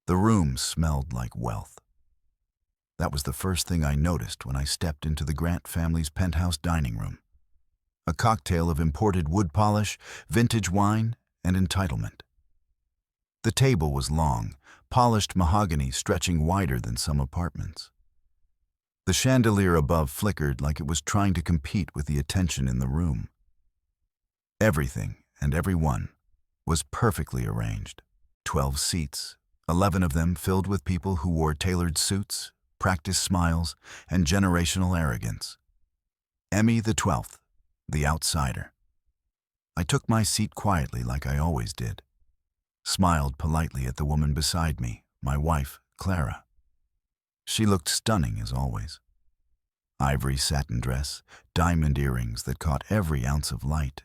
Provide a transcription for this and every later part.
The room smelled like wealth. That was the first thing I noticed when I stepped into the Grant family's penthouse dining room. A cocktail of imported wood polish, vintage wine, and entitlement. The table was long, polished mahogany stretching wider than some apartments. The chandelier above flickered like it was trying to compete with the attention in the room. Everything and everyone was perfectly arranged. 12 seats, 11 of them filled with people who wore tailored suits, practiced smiles, and generational arrogance. Emmy the 12th, the outsider. I took my seat quietly like I always did. Smiled politely at the woman beside me, my wife, Clara. She looked stunning as always. Ivory satin dress, diamond earrings that caught every ounce of light,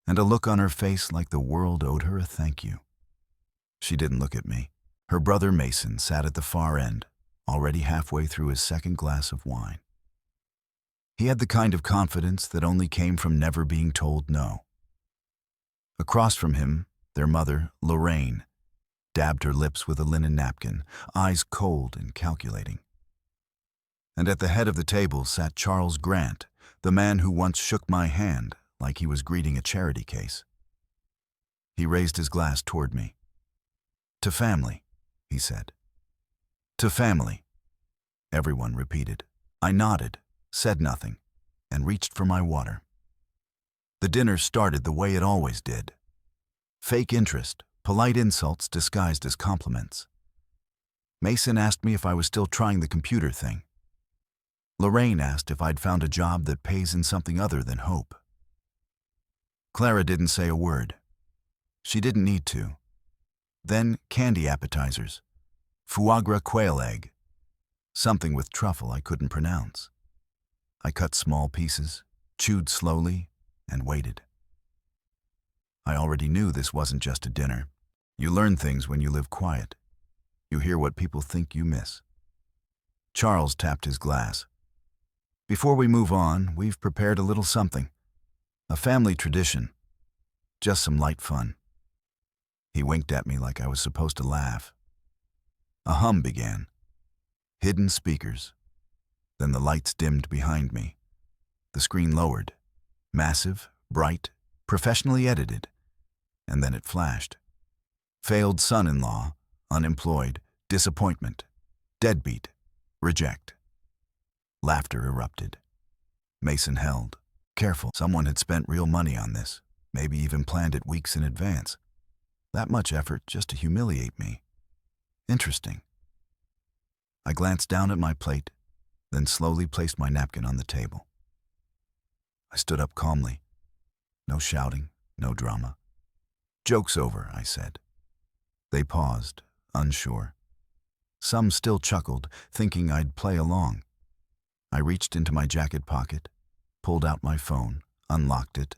and a look on her face like the world owed her a thank you. She didn't look at me. Her brother Mason sat at the far end, already halfway through his second glass of wine. He had the kind of confidence that only came from never being told no. Across from him, their mother, Lorraine, dabbed her lips with a linen napkin, eyes cold and calculating. And at the head of the table sat Charles Grant, the man who once shook my hand like he was greeting a charity case. He raised his glass toward me. "To family," he said. "To family," everyone repeated. I nodded, said nothing, and reached for my water. The dinner started the way it always did. Fake interest, polite insults disguised as compliments. Mason asked me if I was still trying the computer thing. Lorraine asked if I'd found a job that pays in something other than hope. Clara didn't say a word. She didn't need to. Then candy appetizers, foie gras quail egg, something with truffle I couldn't pronounce. I cut small pieces, chewed slowly, and waited. I already knew this wasn't just a dinner. You learn things when you live quiet. You hear what people think you miss. Charles tapped his glass. "Before we move on, we've prepared a little something. A family tradition. Just some light fun." He winked at me like I was supposed to laugh. A hum began. Hidden speakers. Then the lights dimmed behind me. The screen lowered. Massive, bright, professionally edited. And then it flashed. Failed son-in-law, unemployed, disappointment, deadbeat, reject. Laughter erupted. Mason held. Careful, someone had spent real money on this, maybe even planned it weeks in advance. That much effort just to humiliate me. Interesting. I glanced down at my plate, then slowly placed my napkin on the table. I stood up calmly. No shouting, no drama. "Joke's over," I said. They paused, unsure. Some still chuckled, thinking I'd play along. I reached into my jacket pocket, pulled out my phone, unlocked it,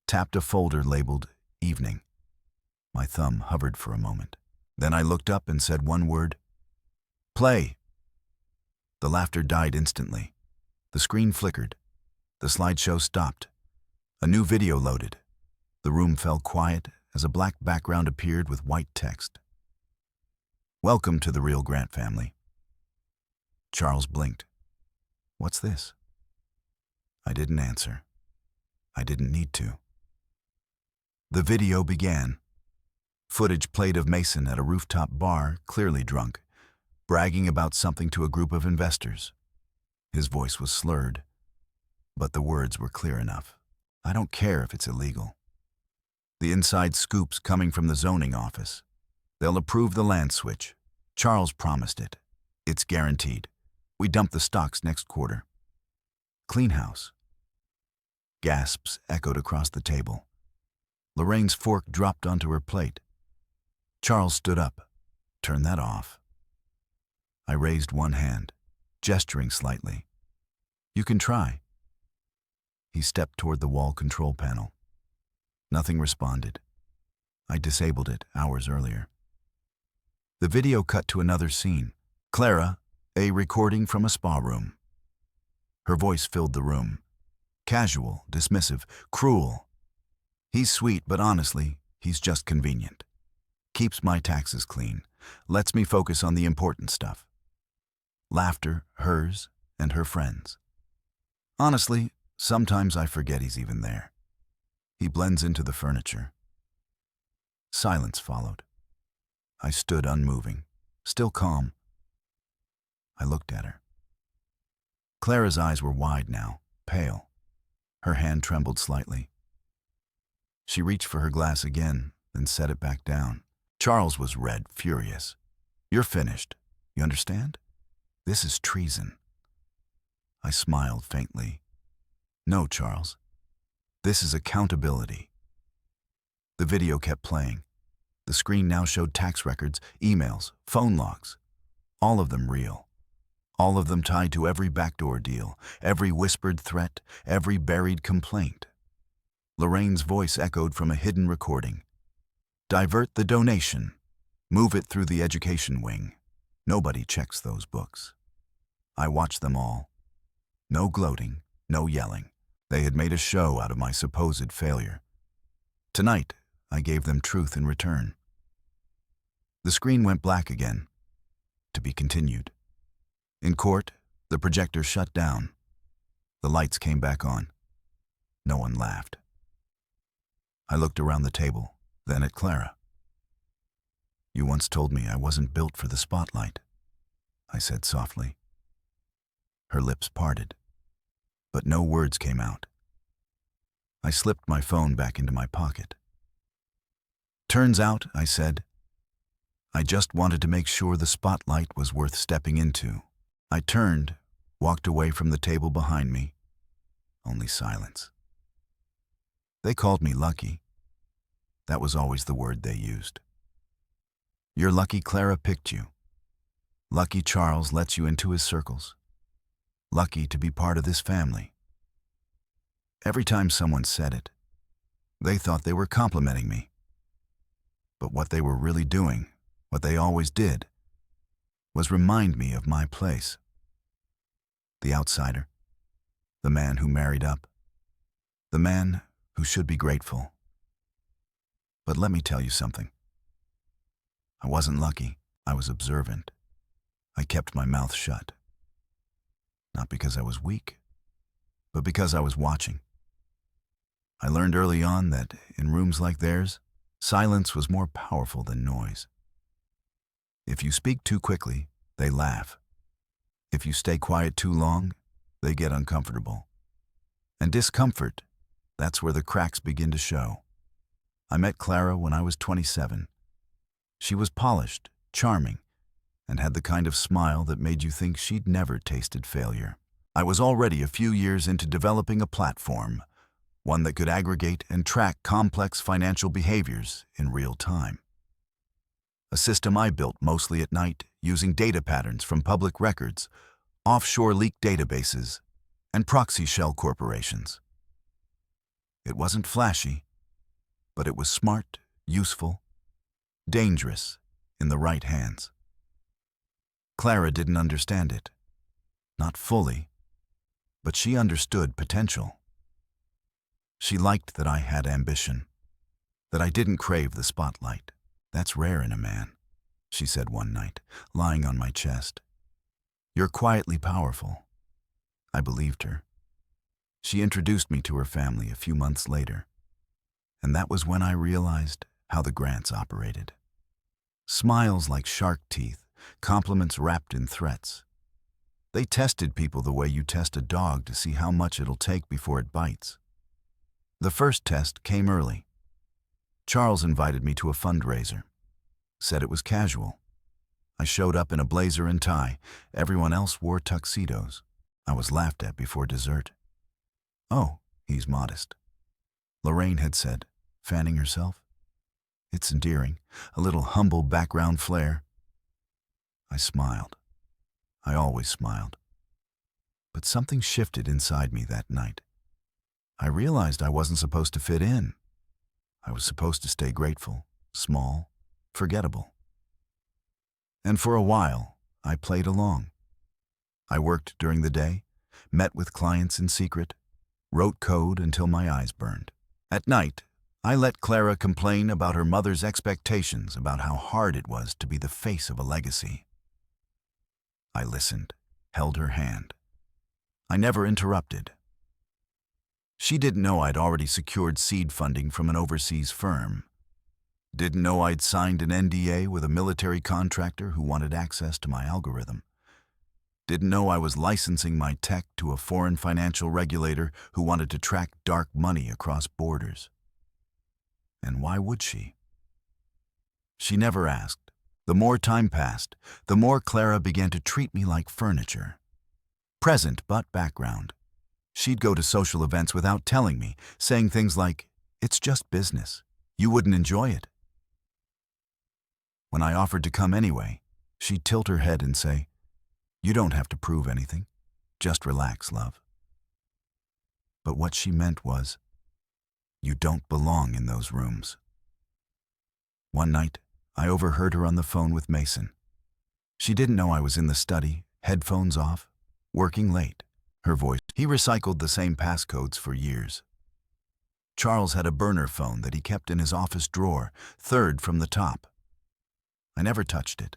tapped a folder labeled Evening. My thumb hovered for a moment. Then I looked up and said one word, "Play." The laughter died instantly. The screen flickered. The slideshow stopped. A new video loaded. The room fell quiet as a black background appeared with white text. "Welcome to the real Grant family." Charles blinked. "What's this?" I didn't answer. I didn't need to. The video began. Footage played of Mason at a rooftop bar, clearly drunk, bragging about something to a group of investors. His voice was slurred, but the words were clear enough. I don't care if it's illegal. The inside scoop's coming from the zoning office. They'll approve the land switch. Charles promised it. It's guaranteed. We dump the stocks next quarter. Clean house. Gasps echoed across the table. Lorraine's fork dropped onto her plate. Charles stood up. "Turn that off." I raised one hand, gesturing slightly. "You can try." He stepped toward the wall control panel. Nothing responded. I disabled it hours earlier. The video cut to another scene. Clara, a recording from a spa room. Her voice filled the room. Casual, dismissive, cruel. "He's sweet, but honestly, he's just convenient. Keeps my taxes clean. lets me focus on the important stuff. Laughter, hers, and her friends. Honestly, sometimes I forget he's even there. He blends into the furniture. Silence followed. I stood unmoving, still calm. I looked at her. Clara's eyes were wide now, pale. Her hand trembled slightly. She reached for her glass again, then set it back down. Charles was red, furious. "You're finished. You understand? This is treason." I smiled faintly. "No, Charles. This is accountability." The video kept playing. The screen now showed tax records, emails, phone logs. All of them real. All of them tied to every backdoor deal, every whispered threat, every buried complaint. Lorraine's voice echoed from a hidden recording. "Divert the donation. Move it through the education wing. Nobody checks those books." I watched them all. No gloating, no yelling. They had made a show out of my supposed failure. Tonight, I gave them truth in return. The screen went black again. To be continued. In court, the projector shut down. The lights came back on. No one laughed. I looked around the table, then at Clara. "You once told me I wasn't built for the spotlight," I said softly. Her lips parted, but no words came out. I slipped my phone back into my pocket. "Turns out," I said, "I just wanted to make sure the spotlight was worth stepping into." I turned, walked away from the table behind me. Only silence. They called me lucky. That was always the word they used. "You're lucky Clara picked you. Lucky Charles lets you into his circles. Lucky to be part of this family." Every time someone said it, they thought they were complimenting me. But what they were really doing, what they always did, was remind me of my place. The outsider, the man who married up, the man who should be grateful. But let me tell you something. I wasn't lucky. I was observant. I kept my mouth shut. Not because I was weak, but because I was watching. I learned early on that in rooms like theirs, silence was more powerful than noise. If you speak too quickly, they laugh. If you stay quiet too long, they get uncomfortable. And discomfort, that's where the cracks begin to show. I met Clara when I was 27. She was polished, charming, and had the kind of smile that made you think she'd never tasted failure. I was already a few years into developing a platform, one that could aggregate and track complex financial behaviors in real time. A system I built mostly at night using data patterns from public records, offshore leaked databases, and proxy shell corporations. It wasn't flashy, but it was smart, useful, dangerous in the right hands. Clara didn't understand it. Not fully, but she understood potential. She liked that I had ambition, that I didn't crave the spotlight. "That's rare in a man," she said one night, lying on my chest. "You're quietly powerful." I believed her. She introduced me to her family a few months later, and that was when I realized how the grants operated. Smiles like shark teeth, compliments wrapped in threats. They tested people the way you test a dog to see how much it'll take before it bites. The first test came early. Charles invited me to a fundraiser. Said it was casual. I showed up in a blazer and tie. Everyone else wore tuxedos. I was laughed at before dessert. "Oh, he's modest," Lorraine had said, fanning herself. "It's endearing, a little humble background flair." I smiled. I always smiled. But something shifted inside me that night. I realized I wasn't supposed to fit in. I was supposed to stay grateful, small, forgettable. And for a while, I played along. I worked during the day, met with clients in secret, wrote code until my eyes burned. At night, I let Clara complain about her mother's expectations about how hard it was to be the face of a legacy. I listened, held her hand. I never interrupted. She didn't know I'd already secured seed funding from an overseas firm. Didn't know I'd signed an NDA with a military contractor who wanted access to my algorithm. Didn't know I was licensing my tech to a foreign financial regulator who wanted to track dark money across borders. And why would she? She never asked. The more time passed, the more Clara began to treat me like furniture. Present but background. She'd go to social events without telling me, saying things like, "It's just business. You wouldn't enjoy it." When I offered to come anyway, she'd tilt her head and say, "You don't have to prove anything. Just relax, love." But what she meant was, "You don't belong in those rooms." One night, I overheard her on the phone with Mason. She didn't know I was in the study, headphones off, working late. Her voice. He recycled the same passcodes for years. Charles had a burner phone that he kept in his office drawer, third from the top. I never touched it,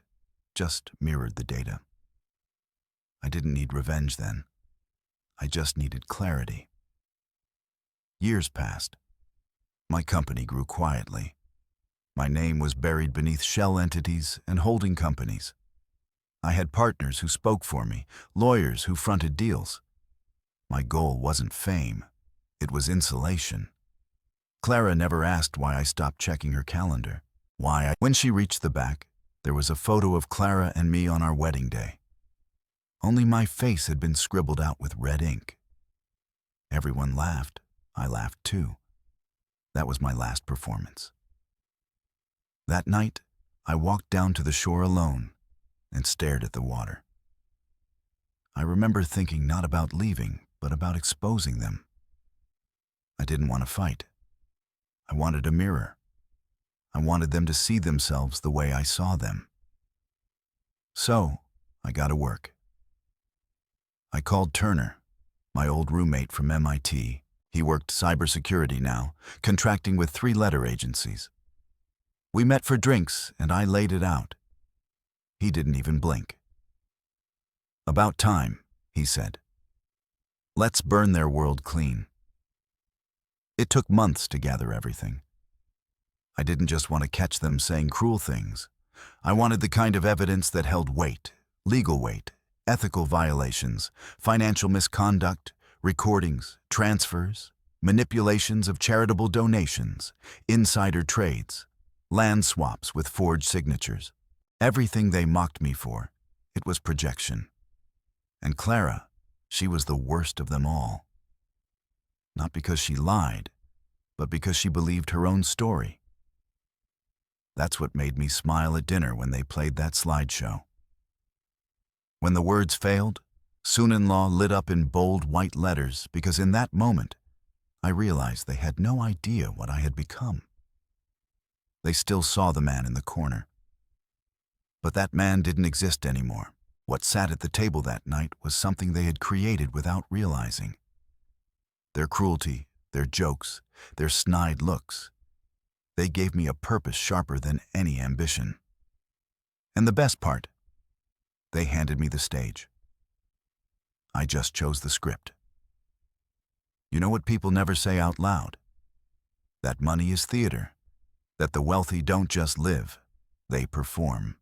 just mirrored the data. I didn't need revenge then. I just needed clarity. Years passed. My company grew quietly. My name was buried beneath shell entities and holding companies. I had partners who spoke for me, lawyers who fronted deals. My goal wasn't fame. It was insulation. Clara never asked why I stopped checking her calendar. When she reached the back, there was a photo of Clara and me on our wedding day. Only my face had been scribbled out with red ink. Everyone laughed. I laughed too. That was my last performance. That night, I walked down to the shore alone and stared at the water. I remember thinking not about leaving, but about exposing them. I didn't want to fight. I wanted a mirror. I wanted them to see themselves the way I saw them. So, I got to work. I called Turner, my old roommate from MIT. He worked cybersecurity now, contracting with 3-letter agencies. We met for drinks, and I laid it out. He didn't even blink. "About time," he said. "Let's burn their world clean." It took months to gather everything. I didn't just want to catch them saying cruel things. I wanted the kind of evidence that held weight, legal weight, ethical violations, financial misconduct, recordings, transfers, manipulations of charitable donations, insider trades, land swaps with forged signatures. Everything they mocked me for, it was projection. And Clara, she was the worst of them all. Not because she lied, but because she believed her own story. That's what made me smile at dinner when they played that slideshow. When the words failed, Soon-in-Law lit up in bold white letters because in that moment, I realized they had no idea what I had become. They still saw the man in the corner. But that man didn't exist anymore. What sat at the table that night was something they had created without realizing. Their cruelty, their jokes, their snide looks. They gave me a purpose sharper than any ambition. And the best part, they handed me the stage. I just chose the script. You know what people never say out loud? That money is theater. That the wealthy don't just live, they perform.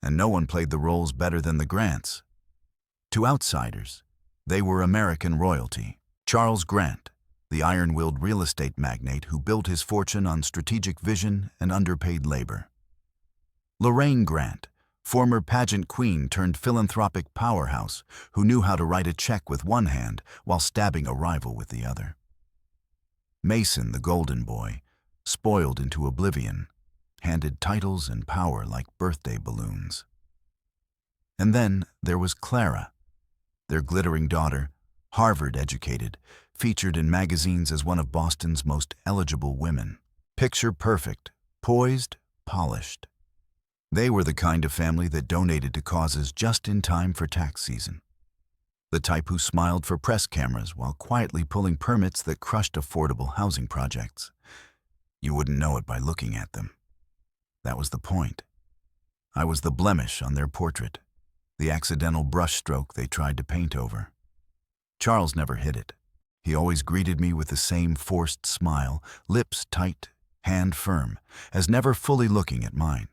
And no one played the roles better than the Grants. To outsiders, they were American royalty. Charles Grant, the iron-willed real estate magnate who built his fortune on strategic vision and underpaid labor. Lorraine Grant, former pageant queen turned philanthropic powerhouse who knew how to write a check with one hand while stabbing a rival with the other. Mason, the golden boy, spoiled into oblivion, handed titles and power like birthday balloons. And then there was Clara, their glittering daughter, Harvard-educated, featured in magazines as one of Boston's most eligible women. Picture perfect, poised, polished. They were the kind of family that donated to causes just in time for tax season. The type who smiled for press cameras while quietly pulling permits that crushed affordable housing projects. You wouldn't know it by looking at them. That was the point. I was the blemish on their portrait, the accidental brushstroke they tried to paint over. Charles never hid it. He always greeted me with the same forced smile, lips tight, hand firm, as never fully looking at mine.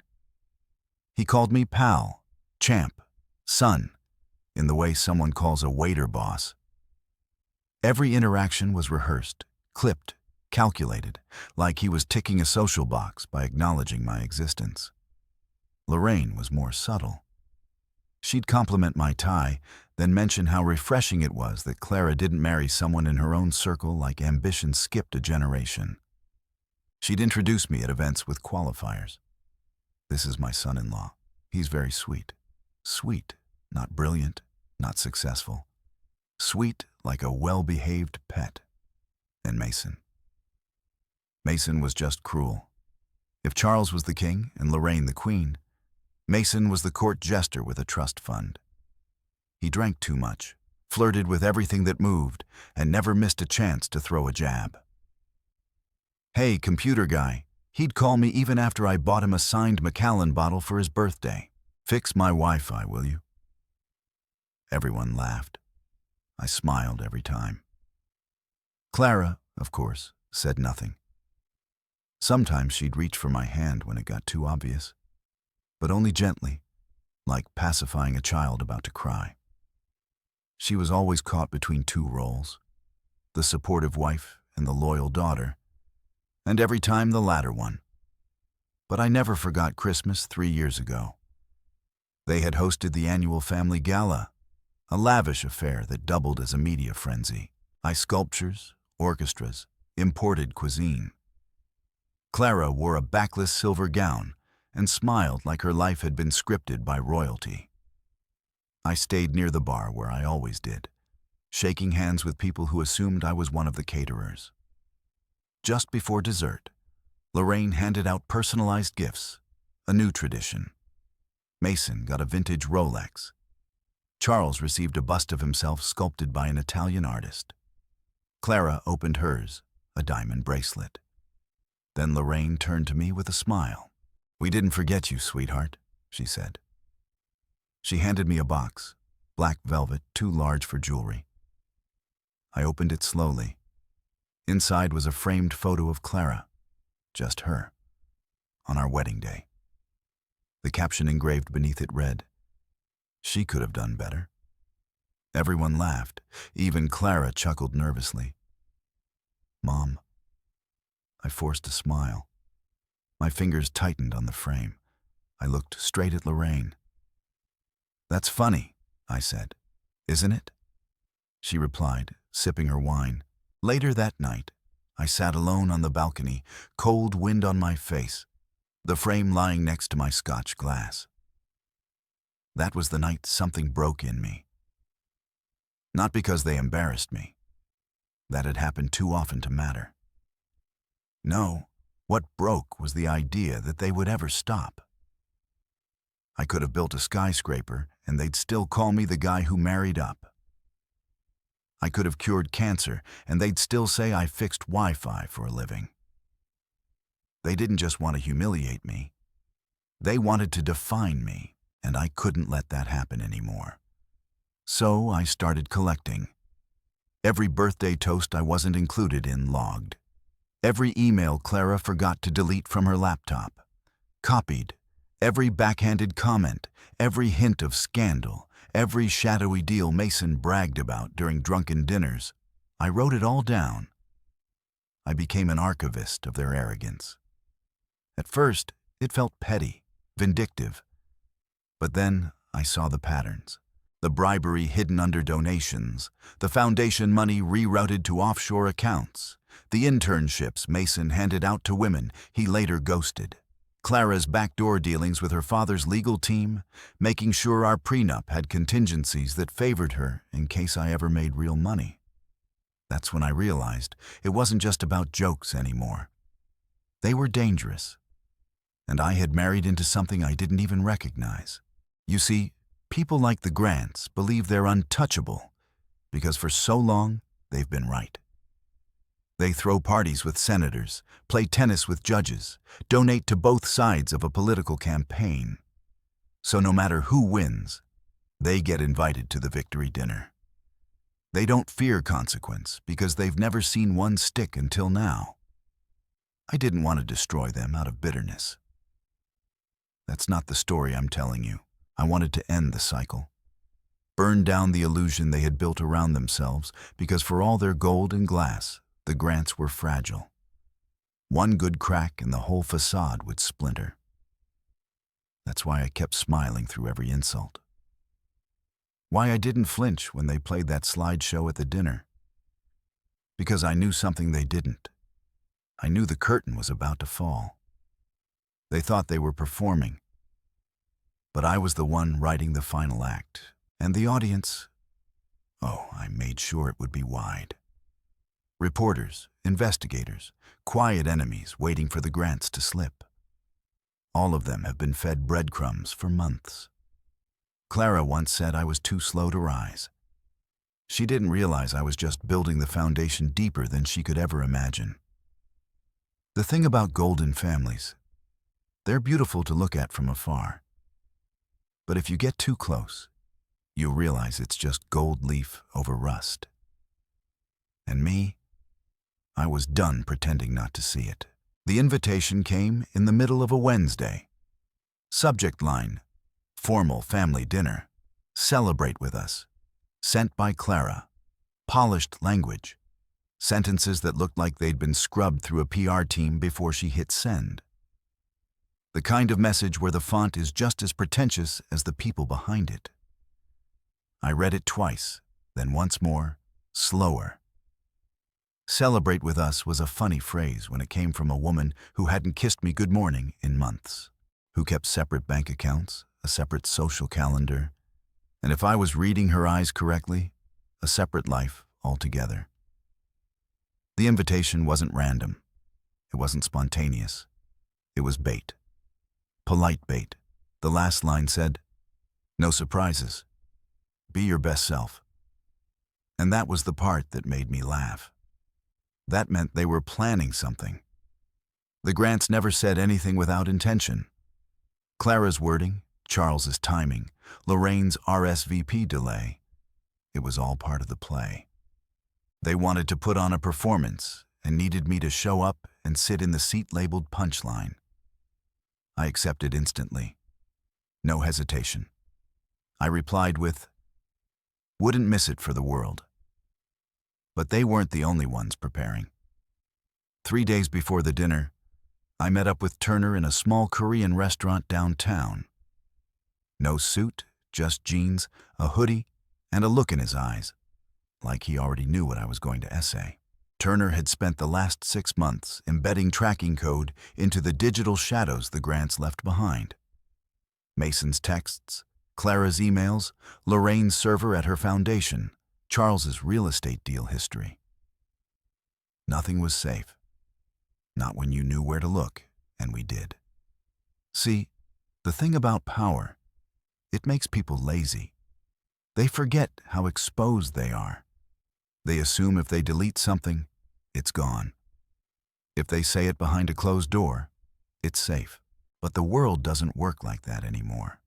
He called me pal, champ, son, in the way someone calls a waiter boss. Every interaction was rehearsed, clipped, calculated, like he was ticking a social box by acknowledging my existence. Lorraine was more subtle. She'd compliment my tie, then mention how refreshing it was that Clara didn't marry someone in her own circle like ambition skipped a generation. She'd introduce me at events with qualifiers. This is my son-in-law. He's very sweet. Sweet, not brilliant, not successful. Sweet like a well-behaved pet. And Mason. Mason was just cruel. If Charles was the king and Lorraine the queen, Mason was the court jester with a trust fund. He drank too much, flirted with everything that moved, and never missed a chance to throw a jab. Hey, computer guy, he'd call me even after I bought him a signed Macallan bottle for his birthday. Fix my Wi-Fi, will you? Everyone laughed. I smiled every time. Clara, of course, said nothing. Sometimes she'd reach for my hand when it got too obvious, but only gently, like pacifying a child about to cry. She was always caught between two roles, the supportive wife and the loyal daughter, and every time the latter one. But I never forgot Christmas 3 years ago. They had hosted the annual family gala, a lavish affair that doubled as a media frenzy. Sculptures, orchestras, imported cuisine. Clara wore a backless silver gown and smiled like her life had been scripted by royalty. I stayed near the bar where I always did, shaking hands with people who assumed I was one of the caterers. Just before dessert, Lorraine handed out personalized gifts, a new tradition. Mason got a vintage Rolex. Charles received a bust of himself sculpted by an Italian artist. Clara opened hers, a diamond bracelet. Then Lorraine turned to me with a smile. "We didn't forget you, sweetheart," she said. She handed me a box, black velvet, too large for jewelry. I opened it slowly. Inside was a framed photo of Clara, just her, on our wedding day. The caption engraved beneath it read, "She could have done better." Everyone laughed. Even Clara chuckled nervously. "Mom." I forced a smile. My fingers tightened on the frame. I looked straight at Lorraine. "That's funny," I said. "Isn't it?" She replied, sipping her wine. Later that night, I sat alone on the balcony, cold wind on my face, the frame lying next to my Scotch glass. That was the night something broke in me. Not because they embarrassed me. That had happened too often to matter. No, what broke was the idea that they would ever stop. I could have built a skyscraper, and they'd still call me the guy who married up. I could have cured cancer, and they'd still say I fixed Wi-Fi for a living. They didn't just want to humiliate me. They wanted to define me, and I couldn't let that happen anymore. So I started collecting. Every birthday toast I wasn't included in logged. Every email Clara forgot to delete from her laptop. Copied. Every backhanded comment, every hint of scandal, every shadowy deal Mason bragged about during drunken dinners. I wrote it all down. I became an archivist of their arrogance. At first, it felt petty, vindictive. But then I saw the patterns. The bribery hidden under donations, the foundation money rerouted to offshore accounts, the internships Mason handed out to women he later ghosted, Clara's backdoor dealings with her father's legal team, making sure our prenup had contingencies that favored her in case I ever made real money. That's when I realized it wasn't just about jokes anymore. They were dangerous, and I had married into something I didn't even recognize. You see, people like the Grants believe they're untouchable because for so long they've been right. They throw parties with senators, play tennis with judges, donate to both sides of a political campaign. So no matter who wins, they get invited to the victory dinner. They don't fear consequence because they've never seen one stick until now. I didn't want to destroy them out of bitterness. That's not the story I'm telling you. I wanted to end the cycle. Burn down the illusion they had built around themselves because for all their gold and glass, the grants were fragile. One good crack and the whole facade would splinter. That's why I kept smiling through every insult. Why I didn't flinch when they played that slideshow at the dinner. Because I knew something they didn't. I knew the curtain was about to fall. They thought they were performing. But I was the one writing the final act. And the audience, oh, I made sure it would be wide. Reporters, investigators, quiet enemies waiting for the grants to slip. All of them have been fed breadcrumbs for months. Clara once said I was too slow to rise. She didn't realize I was just building the foundation deeper than she could ever imagine. The thing about golden families, they're beautiful to look at from afar. But if you get too close, you'll realize it's just gold leaf over rust. And me, I was done pretending not to see it. The invitation came in the middle of a Wednesday. Subject line, formal family dinner. Celebrate with us. Sent by Clara. Polished language. Sentences that looked like they'd been scrubbed through a PR team before she hit send. The kind of message where the font is just as pretentious as the people behind it. I read it twice, then once more, slower. Celebrate with us was a funny phrase when it came from a woman who hadn't kissed me good morning in months, who kept separate bank accounts, a separate social calendar, and if I was reading her eyes correctly, a separate life altogether. The invitation wasn't random. It wasn't spontaneous. It was bait. Polite bait. The last line said, "No surprises. Be your best self." And that was the part that made me laugh. That meant they were planning something. The grants never said anything without intention. Clara's wording, Charles's timing, Lorraine's RSVP delay. It was all part of the play. They wanted to put on a performance and needed me to show up and sit in the seat labeled punchline. I accepted instantly. No hesitation. I replied with, "Wouldn't miss it for the world." But they weren't the only ones preparing. 3 days before the dinner, I met up with Turner in a small Korean restaurant downtown. No suit, just jeans, a hoodie, and a look in his eyes, like he already knew what I was going to essay. Turner had spent the last 6 months embedding tracking code into the digital shadows the grants left behind. Mason's texts, Clara's emails, Lorraine's server at her foundation, Charles's real estate deal history. Nothing was safe. Not when you knew where to look, and we did. See, the thing about power, it makes people lazy. They forget how exposed they are. They assume if they delete something, it's gone. If they say it behind a closed door, it's safe. But the world doesn't work like that anymore.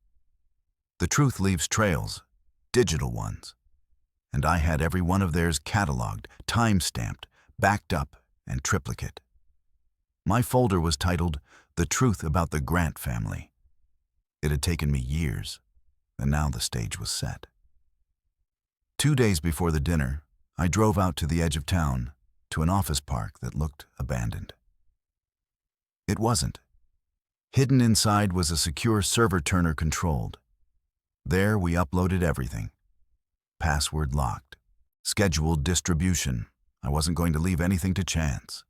The truth leaves trails, digital ones. And I had every one of theirs cataloged, time-stamped, backed up, and triplicate. My folder was titled, "The Truth About the Grant Family." It had taken me years, and now the stage was set. 2 days before the dinner, I drove out to the edge of town, to an office park that looked abandoned. It wasn't. Hidden inside was a secure server Turner controlled. There we uploaded everything. Password locked. Scheduled distribution. I wasn't going to leave anything to chance.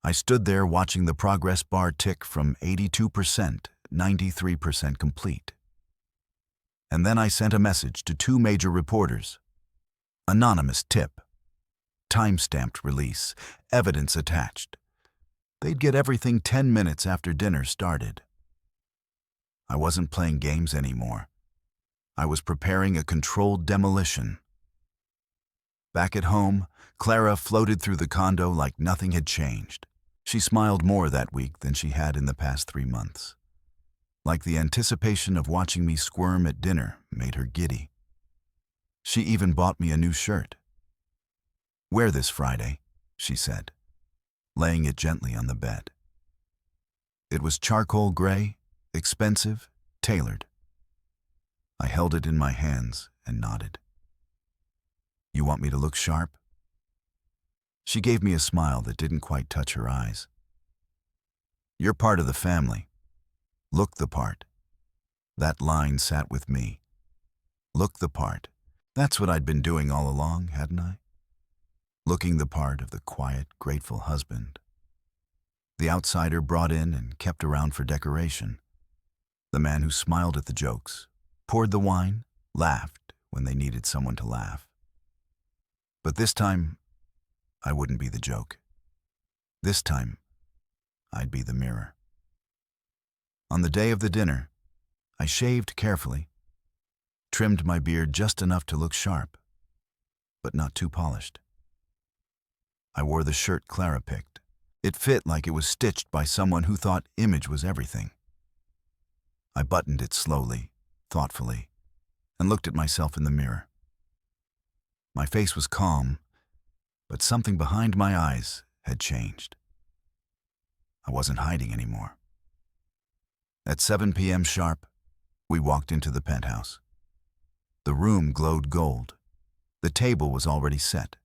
I stood there watching the progress bar tick from 82%, 93% complete. And then I sent a message to 2 major reporters. Anonymous tip. Time-stamped release. Evidence attached. They'd get everything 10 minutes after dinner started. I wasn't playing games anymore. I was preparing a controlled demolition. Back at home, Clara floated through the condo like nothing had changed. She smiled more that week than she had in the past 3 months. Like the anticipation of watching me squirm at dinner made her giddy. She even bought me a new shirt. "Wear this Friday," she said, laying it gently on the bed. It was charcoal gray, expensive, tailored. I held it in my hands and nodded. "You want me to look sharp?" She gave me a smile that didn't quite touch her eyes. "You're part of the family. Look the part." That line sat with me. Look the part. That's what I'd been doing all along, hadn't I? Looking the part of the quiet, grateful husband. The outsider brought in and kept around for decoration. The man who smiled at the jokes, poured the wine, laughed when they needed someone to laugh. But this time, I wouldn't be the joke. This time, I'd be the mirror. On the day of the dinner, I shaved carefully, trimmed my beard just enough to look sharp, but not too polished. I wore the shirt Clara picked. It fit like it was stitched by someone who thought image was everything. I buttoned it slowly, thoughtfully, and looked at myself in the mirror. My face was calm, but something behind my eyes had changed. I wasn't hiding anymore. At 7 p.m. sharp, we walked into the penthouse. The room glowed gold. The table was already set,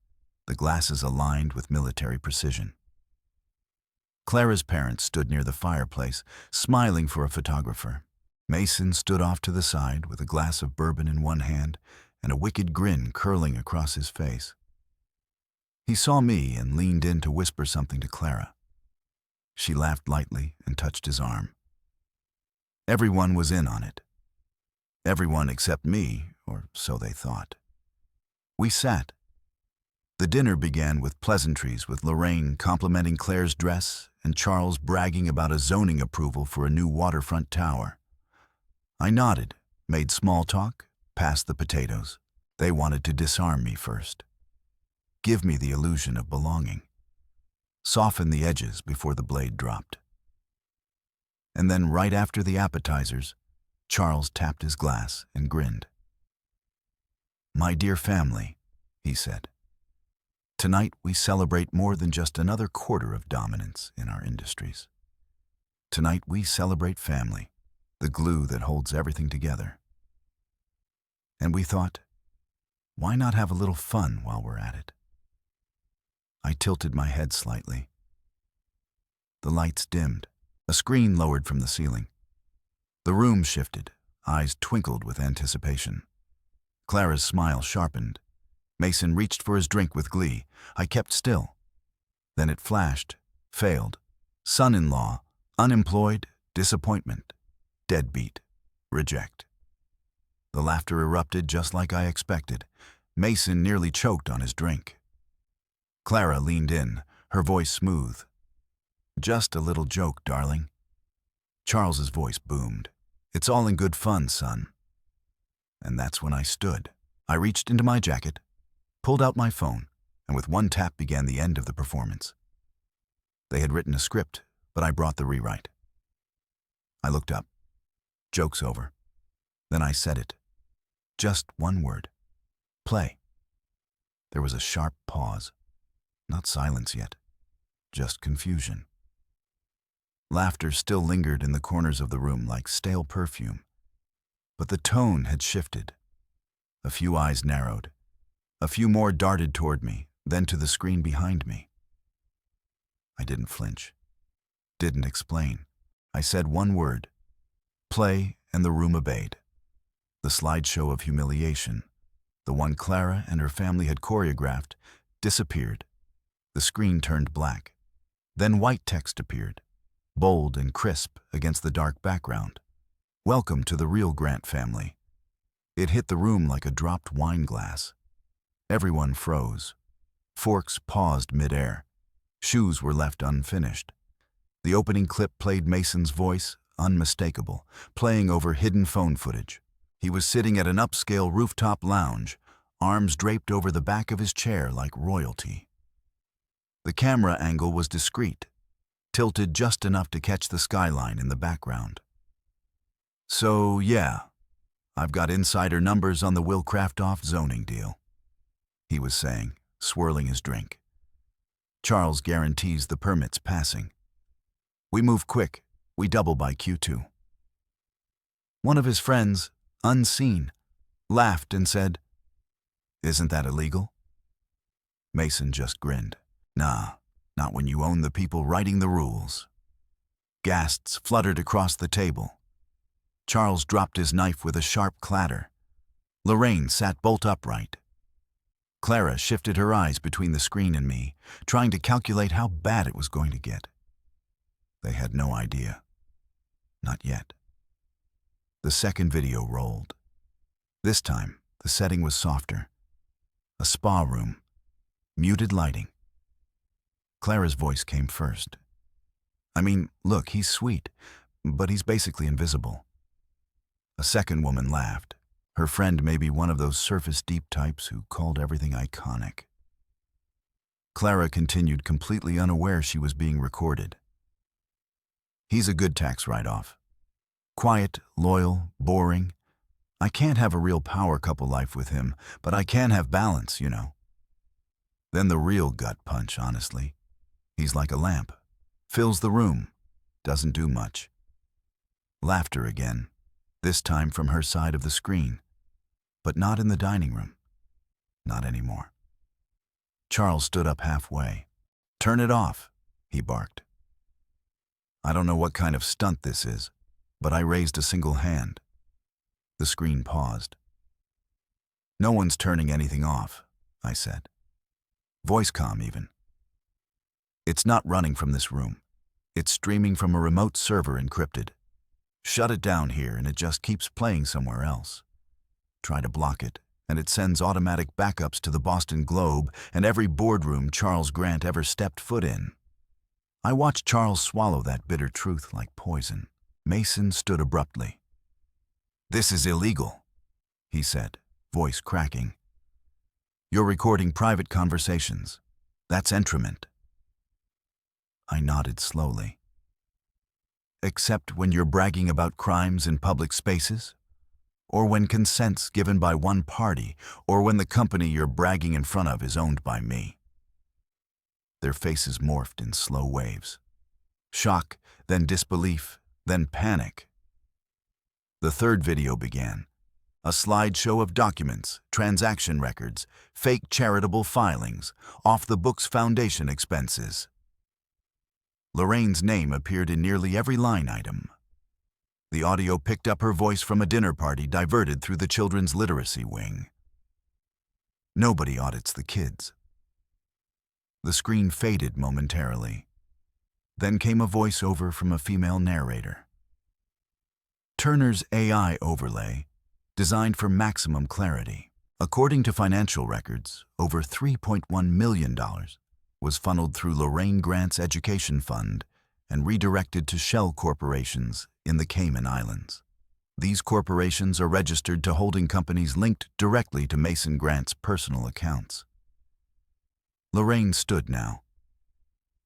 the glasses aligned with military precision. Clara's parents stood near the fireplace, smiling for a photographer. Mason stood off to the side with a glass of bourbon in one hand and a wicked grin curling across his face. He saw me and leaned in to whisper something to Clara. She laughed lightly and touched his arm. Everyone was in on it. Everyone except me, or so they thought. We sat. The dinner began with pleasantries, with Lorraine complimenting Claire's dress and Charles bragging about a zoning approval for a new waterfront tower. I nodded, made small talk, passed the potatoes. They wanted to disarm me first. Give me the illusion of belonging. Soften the edges before the blade dropped. And then right after the appetizers, Charles tapped his glass and grinned. "My dear family," he said, "tonight we celebrate more than just another quarter of dominance in our industries. Tonight we celebrate family, the glue that holds everything together." And we thought, why not have a little fun while we're at it? I tilted my head slightly. The lights dimmed. A screen lowered from the ceiling. The room shifted. Eyes twinkled with anticipation. Clara's smile sharpened. Mason reached for his drink with glee. I kept still. Then it flashed, failed. Son-in-law, unemployed, disappointment, deadbeat, reject. The laughter erupted just like I expected. Mason nearly choked on his drink. Clara leaned in, her voice smooth. "Just a little joke, darling." Charles's voice boomed. "It's all in good fun, son." And that's when I stood. I reached into my jacket, pulled out my phone, and with one tap began the end of the performance. They had written a script, but I brought the rewrite. I looked up. Joke's over. Then I said it. Just one word. Play. There was a sharp pause. Not silence yet. Just confusion. Laughter still lingered in the corners of the room like stale perfume. But the tone had shifted. A few eyes narrowed. A few more darted toward me, then to the screen behind me. I didn't flinch. Didn't explain. I said one word. Play, and the room obeyed. The slideshow of humiliation, the one Clara and her family had choreographed, disappeared. The screen turned black. Then white text appeared, bold and crisp against the dark background. "Welcome to the real Grant family." It hit the room like a dropped wine glass. Everyone froze. Forks paused midair. Shoes were left unfinished. The opening clip played Mason's voice, unmistakable, playing over hidden phone footage. He was sitting at an upscale rooftop lounge, arms draped over the back of his chair like royalty. The camera angle was discreet, tilted just enough to catch the skyline in the background. "So, yeah, I've got insider numbers on the Will Craftoff zoning deal," he was saying, swirling his drink. "Charles guarantees the permit's passing. We move quick. We double by Q2. One of his friends, unseen, laughed and said, "Isn't that illegal?" Mason just grinned. "Nah, not when you own the people writing the rules." Gasps fluttered across the table. Charles dropped his knife with a sharp clatter. Lorraine sat bolt upright. Clara shifted her eyes between the screen and me, trying to calculate how bad it was going to get. They had no idea. Not yet. The second video rolled. This time, the setting was softer. A spa room. Muted lighting. Clara's voice came first. "I mean, look, he's sweet, but he's basically invisible." A second woman laughed. Her friend may be one of those surface-deep types who called everything iconic. Clara continued, completely unaware she was being recorded. "He's a good tax write-off. Quiet, loyal, boring. I can't have a real power couple life with him, but I can have balance, you know." Then the real gut punch, honestly. He's like a lamp. Fills the room. Doesn't do much. Laughter again, this time from her side of the screen. But not in the dining room. Not anymore. Charles stood up halfway. "Turn it off," he barked. I don't know what kind of stunt this is, but I raised a single hand. The screen paused. "No one's turning anything off," I said. Voice comm even. "It's not running from this room. It's streaming from a remote server encrypted. Shut it down here and it just keeps playing somewhere else. Try to block it, and it sends automatic backups to the Boston Globe and every boardroom Charles Grant ever stepped foot in." I watched Charles swallow that bitter truth like poison. Mason stood abruptly. "This is illegal," he said, voice cracking. "You're recording private conversations. That's entrapment." I nodded slowly. "Except when you're bragging about crimes in public spaces? Or when consent's given by one party, or when the company you're bragging in front of is owned by me?" Their faces morphed in slow waves. Shock, then disbelief, then panic. The third video began. A slideshow of documents, transaction records, fake charitable filings, off-the-books foundation expenses. Lorraine's name appeared in nearly every line item. The audio picked up her voice from a dinner party diverted through the children's literacy wing. Nobody audits the kids. The screen faded momentarily. Then came a voiceover from a female narrator. Turner's AI overlay, designed for maximum clarity. According to financial records, over $3.1 million was funneled through Lorraine Grant's education fund and redirected to shell corporations in the Cayman Islands. These corporations are registered to holding companies linked directly to Mason Grant's personal accounts. Lorraine stood now.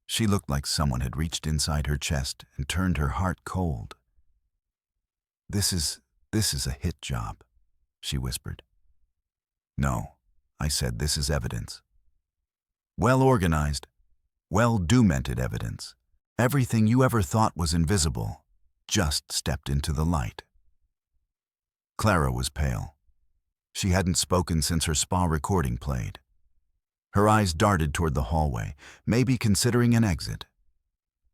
She looked like someone had reached inside her chest and turned her heart cold. This is a hit job," she whispered. "No," I said, "this is evidence. Well-organized, well-documented evidence. Everything you ever thought was invisible just stepped into the light." Clara was pale. She hadn't spoken since her spa recording played. Her eyes darted toward the hallway, maybe considering an exit.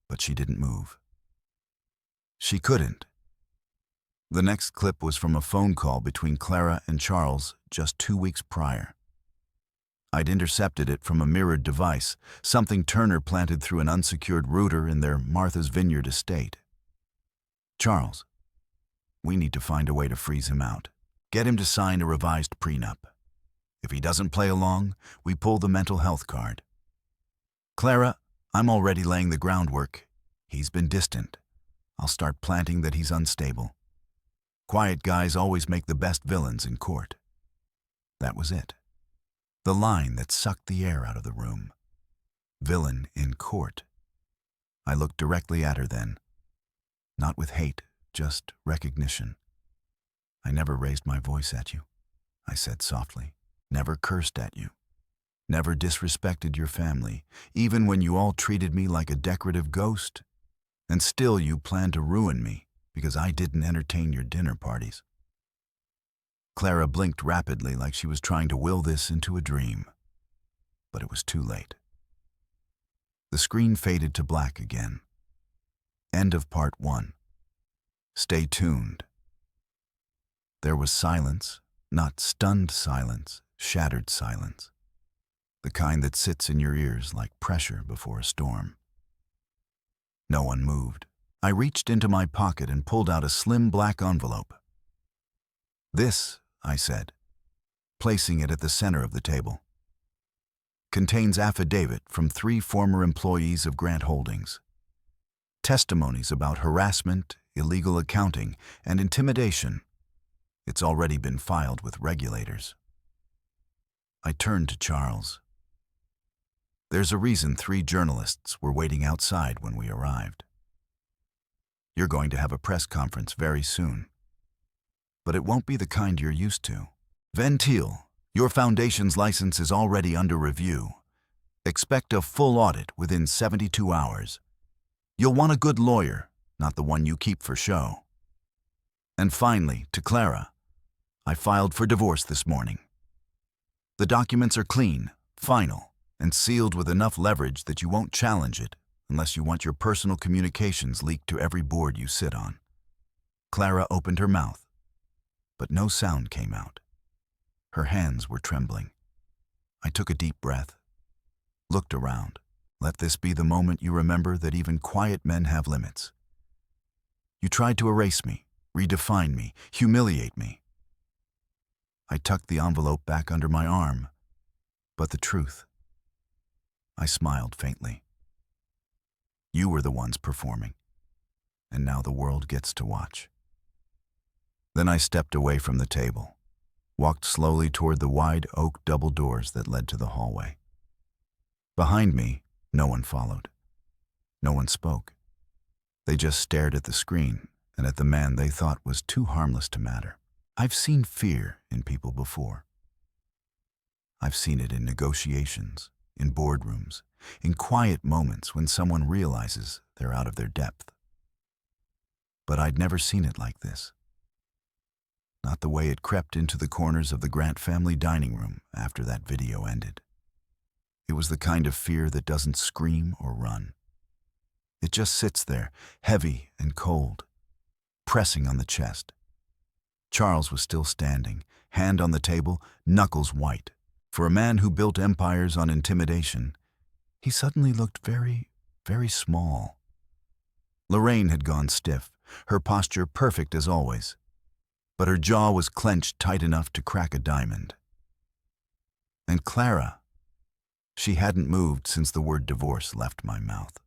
But she didn't move. She couldn't. The next clip was from a phone call between Clara and Charles just 2 weeks prior. I'd intercepted it from a mirrored device, something Turner planted through an unsecured router in their Martha's Vineyard estate. "Charles, we need to find a way to freeze him out. Get him to sign a revised prenup. If he doesn't play along, we pull the mental health card. Clara, I'm already laying the groundwork. He's been distant. I'll start planting that he's unstable. Quiet guys always make the best villains in court." That was it. The line that sucked the air out of the room. Villain in court. I looked directly at her then. Not with hate, just recognition. I never raised my voice at you, I said softly. Never cursed at you. Never disrespected your family, even when you all treated me like a decorative ghost. And still you planned to ruin me because I didn't entertain your dinner parties. Clara blinked rapidly like she was trying to will this into a dream. But it was too late. The screen faded to black again. End of part 1. Stay tuned. There was silence, not stunned silence, shattered silence. The kind that sits in your ears like pressure before a storm. No one moved. I reached into my pocket and pulled out a slim black envelope. This, I said, placing it at the center of the table, contains affidavit from 3 former employees of Grant Holdings. Testimonies about harassment, illegal accounting, and intimidation. It's already been filed with regulators. I turned to Charles. There's a reason 3 journalists were waiting outside when we arrived. You're going to have a press conference very soon. But it won't be the kind you're used to. Ventil, your foundation's license is already under review. Expect a full audit within 72 hours. You'll want a good lawyer, not the one you keep for show. And finally, to Clara, I filed for divorce this morning. The documents are clean, final, and sealed with enough leverage that you won't challenge it unless you want your personal communications leaked to every board you sit on. Clara opened her mouth, but no sound came out. Her hands were trembling. I took a deep breath, looked around. Let this be the moment you remember that even quiet men have limits. You tried to erase me, redefine me, humiliate me. I tucked the envelope back under my arm, but the truth. I smiled faintly. You were the ones performing, and now the world gets to watch. Then I stepped away from the table, walked slowly toward the wide oak double doors that led to the hallway. Behind me, no one followed. No one spoke. They just stared at the screen and at the man they thought was too harmless to matter. I've seen fear in people before. I've seen it in negotiations, in boardrooms, in quiet moments when someone realizes they're out of their depth. But I'd never seen it like this. Not the way it crept into the corners of the Grant family dining room after that video ended. It was the kind of fear that doesn't scream or run. It just sits there, heavy and cold, pressing on the chest. Charles was still standing, hand on the table, knuckles white. For a man who built empires on intimidation, he suddenly looked very, very small. Lorraine had gone stiff, her posture perfect as always, but her jaw was clenched tight enough to crack a diamond. And Clara, she hadn't moved since the word divorce left my mouth.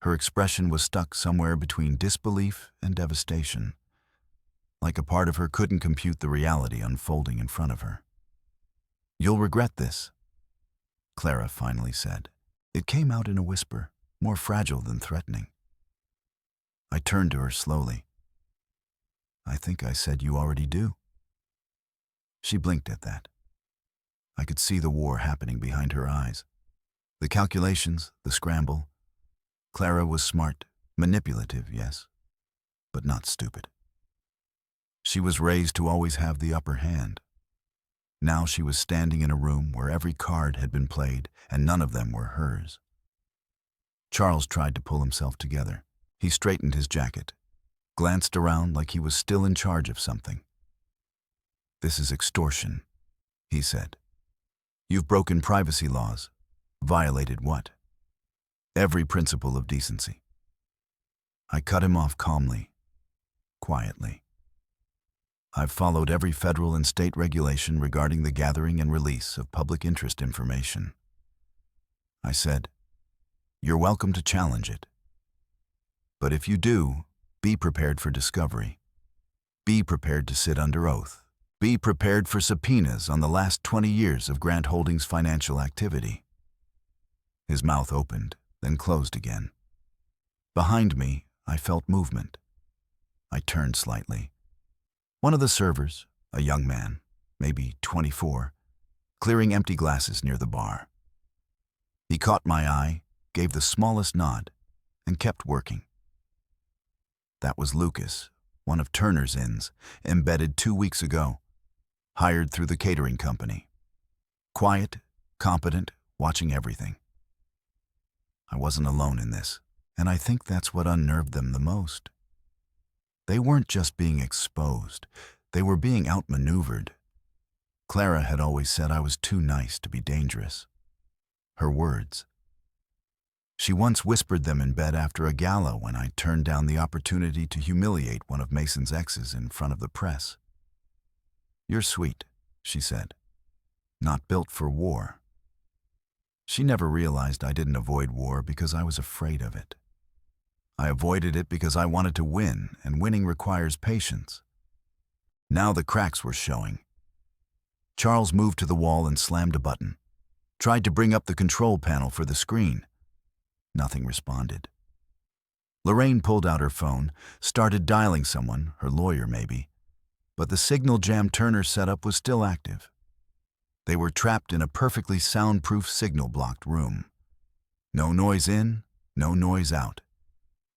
Her expression was stuck somewhere between disbelief and devastation, like a part of her couldn't compute the reality unfolding in front of her. You'll regret this, Clara finally said. It came out in a whisper, more fragile than threatening. I turned to her slowly. I think I said you already do. She blinked at that. I could see the war happening behind her eyes. The calculations, the scramble. Clara was smart, manipulative, yes, but not stupid. She was raised to always have the upper hand. Now she was standing in a room where every card had been played and none of them were hers. Charles tried to pull himself together. He straightened his jacket, glanced around like he was still in charge of something. This is extortion, he said. You've broken privacy laws. Violated what? Every principle of decency. I cut him off calmly, quietly. I've followed every federal and state regulation regarding the gathering and release of public interest information. I said, you're welcome to challenge it. But if you do, be prepared for discovery. Be prepared to sit under oath. Be prepared for subpoenas on the last 20 years of Grant Holdings' financial activity. His mouth opened, then closed again. Behind me, I felt movement. I turned slightly. One of the servers, a young man, maybe 24, clearing empty glasses near the bar. He caught my eye, gave the smallest nod, and kept working. That was Lucas, one of Turner's inns, embedded 2 weeks ago, hired through the catering company. Quiet, competent, watching everything. I wasn't alone in this, and I think that's what unnerved them the most. They weren't just being exposed, they were being outmaneuvered. Clara had always said I was too nice to be dangerous. Her words. She once whispered them in bed after a gala when I turned down the opportunity to humiliate one of Mason's exes in front of the press. "You're sweet," she said. "Not built for war." She never realized I didn't avoid war because I was afraid of it. I avoided it because I wanted to win, and winning requires patience. Now the cracks were showing. Charles moved to the wall and slammed a button. Tried to bring up the control panel for the screen. Nothing responded. Lorraine pulled out her phone, started dialing someone, her lawyer maybe, but the signal jam Turner setup was still active. They were trapped in a perfectly soundproof signal-blocked room. No noise in, no noise out.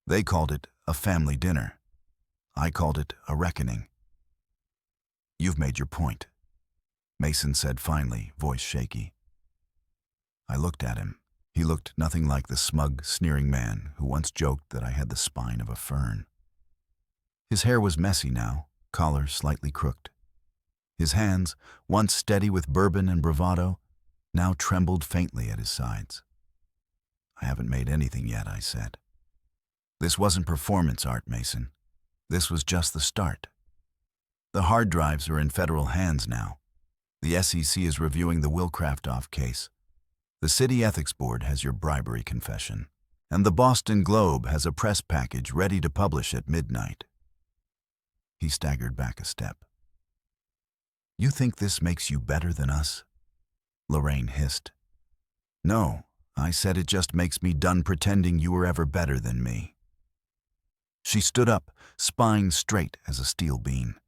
They called it a family dinner. I called it a reckoning. "You've made your point," Mason said finally, voice shaky. I looked at him. He looked nothing like the smug, sneering man who once joked that I had the spine of a fern. His hair was messy now, collar slightly crooked. His hands, once steady with bourbon and bravado, now trembled faintly at his sides. "I haven't made anything yet," I said. "This wasn't performance art, Mason. This was just the start. The hard drives are in federal hands now. The SEC is reviewing the Will Craftoff case. The City Ethics Board has your bribery confession. And the Boston Globe has a press package ready to publish at midnight." He staggered back a step. "You think this makes you better than us?" Lorraine hissed. "No, I said it just makes me done pretending you were ever better than me." She stood up, spine straight as a steel beam.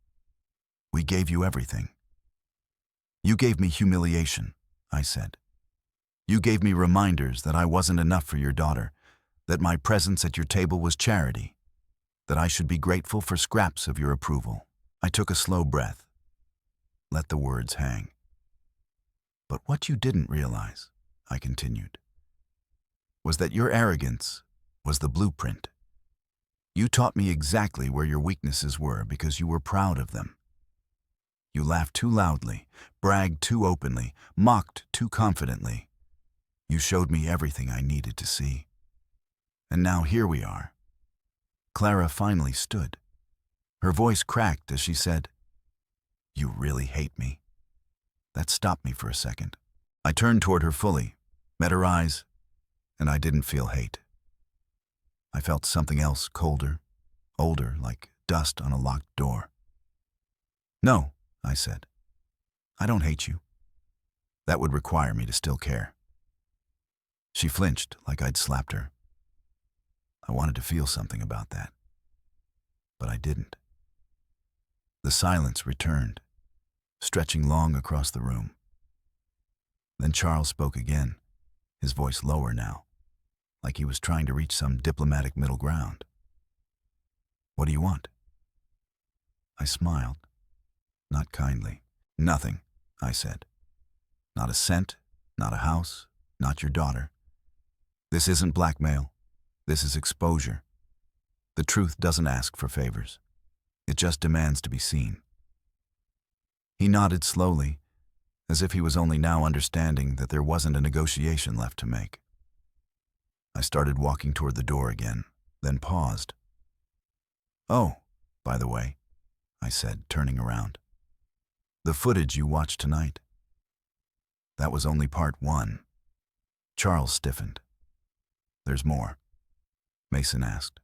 "We gave you everything." "You gave me humiliation," I said. "You gave me reminders that I wasn't enough for your daughter, that my presence at your table was charity, that I should be grateful for scraps of your approval." I took a slow breath, let the words hang. "But what you didn't realize," I continued, "was that your arrogance was the blueprint. You taught me exactly where your weaknesses were because you were proud of them. You laughed too loudly, bragged too openly, mocked too confidently. You showed me everything I needed to see. And now here we are." Clara finally stood. Her voice cracked as she said, "You really hate me." That stopped me for a second. I turned toward her fully, met her eyes, and I didn't feel hate. I felt something else colder, older, like dust on a locked door. "No," I said. "I don't hate you. That would require me to still care." She flinched like I'd slapped her. I wanted to feel something about that, but I didn't. The silence returned, stretching long across the room. Then Charles spoke again, his voice lower now, like he was trying to reach some diplomatic middle ground. "What do you want?" I smiled, not kindly. "Nothing," I said. "Not a cent, not a house, not your daughter. This isn't blackmail. This is exposure. The truth doesn't ask for favors. It just demands to be seen." He nodded slowly, as if he was only now understanding that there wasn't a negotiation left to make. I started walking toward the door again, then paused. "Oh, by the way," I said, turning around. "The footage you watched tonight. That was only part 1. Charles stiffened. "There's more?" Mason asked.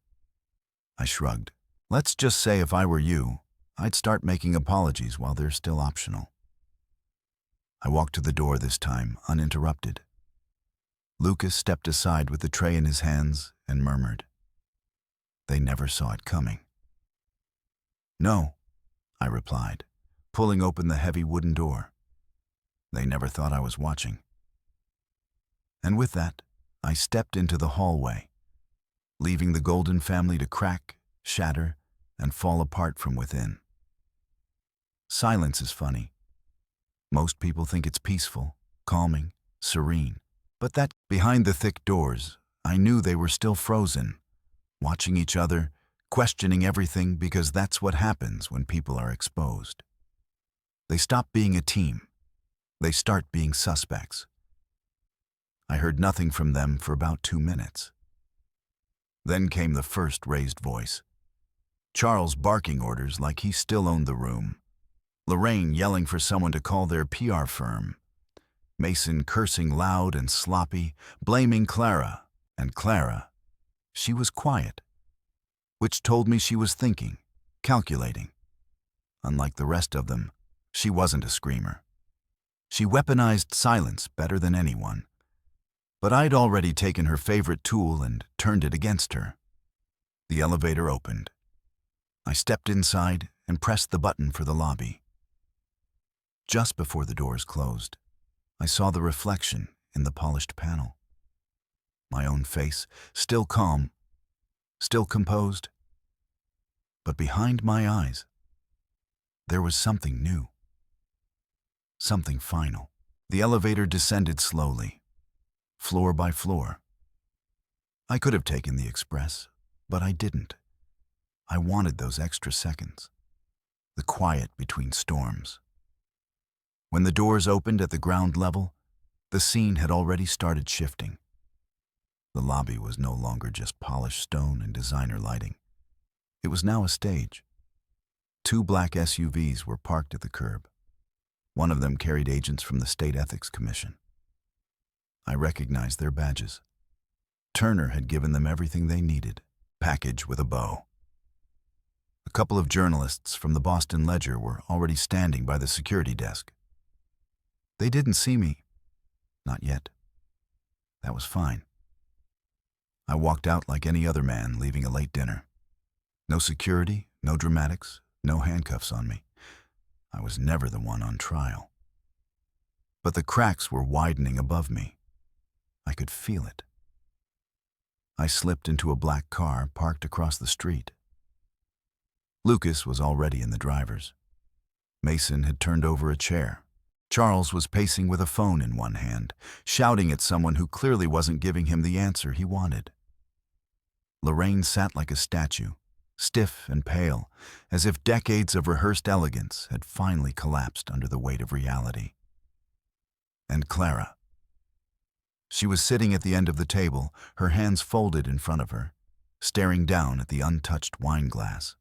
I shrugged. "Let's just say if I were you, I'd start making apologies while they're still optional. I walked to the door this time, uninterrupted. Lucas stepped aside with the tray in his hands and murmured, "They never saw it coming." "No," I replied, pulling open the heavy wooden door. "They never thought I was watching." And with that, I stepped into the hallway, leaving the Golden family to crack, shatter, and fall apart from within. Silence is funny. Most people think it's peaceful, calming, serene. But that behind the thick doors, I knew they were still frozen, watching each other, questioning everything, because that's what happens when people are exposed. They stop being a team. They start being suspects. I heard nothing from them for about 2 minutes. Then came the first raised voice. Charles barking orders like he still owned the room. Lorraine yelling for someone to call their PR firm. Mason cursing loud and sloppy, blaming Clara. And Clara, she was quiet, which told me she was thinking, calculating. Unlike the rest of them, she wasn't a screamer. She weaponized silence better than anyone. But I'd already taken her favorite tool and turned it against her. The elevator opened. I stepped inside and pressed the button for the lobby. Just before the doors closed, I saw the reflection in the polished panel. My own face, still calm, still composed. But behind my eyes, there was something new. Something final. The elevator descended slowly, floor by floor. I could have taken the express, but I didn't. I wanted those extra seconds, the quiet between storms. When the doors opened at the ground level, the scene had already started shifting. The lobby was no longer just polished stone and designer lighting. It was now a stage. 2 black SUVs were parked at the curb. One of them carried agents from the State Ethics Commission. I recognized their badges. Turner had given them everything they needed, packaged with a bow. A couple of journalists from the Boston Ledger were already standing by the security desk. They didn't see me. Not yet. That was fine. I walked out like any other man leaving a late dinner. No security, no dramatics, no handcuffs on me. I was never the one on trial. But the cracks were widening above me. I could feel it. I slipped into a black car parked across the street. Lucas was already in the driver's. Mason had turned over a chair. Charles was pacing with a phone in one hand, shouting at someone who clearly wasn't giving him the answer he wanted. Lorraine sat like a statue, stiff and pale, as if decades of rehearsed elegance had finally collapsed under the weight of reality. And Clara. She was sitting at the end of the table, her hands folded in front of her, staring down at the untouched wine glass.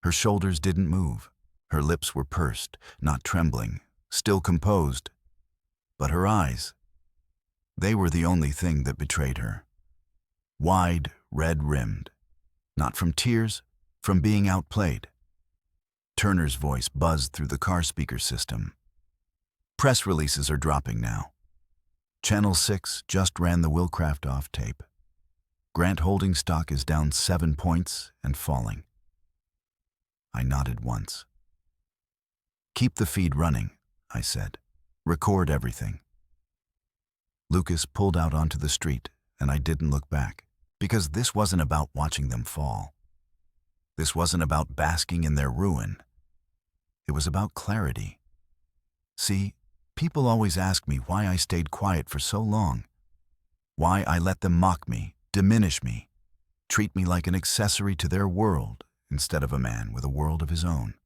Her shoulders didn't move. Her lips were pursed, not trembling, still composed. But her eyes, they were the only thing that betrayed her. Wide, red-rimmed. Not from tears, from being outplayed. Turner's voice buzzed through the car speaker system. Press releases are dropping now. Channel 6 just ran the Willcraft off tape. Grant holding stock is down 7 points and falling. I nodded once. "Keep the feed running," I said. "Record everything." Lucas pulled out onto the street, and I didn't look back, because this wasn't about watching them fall. This wasn't about basking in their ruin. It was about clarity. See, people always ask me why I stayed quiet for so long, why I let them mock me, diminish me, treat me like an accessory to their world instead of a man with a world of his own.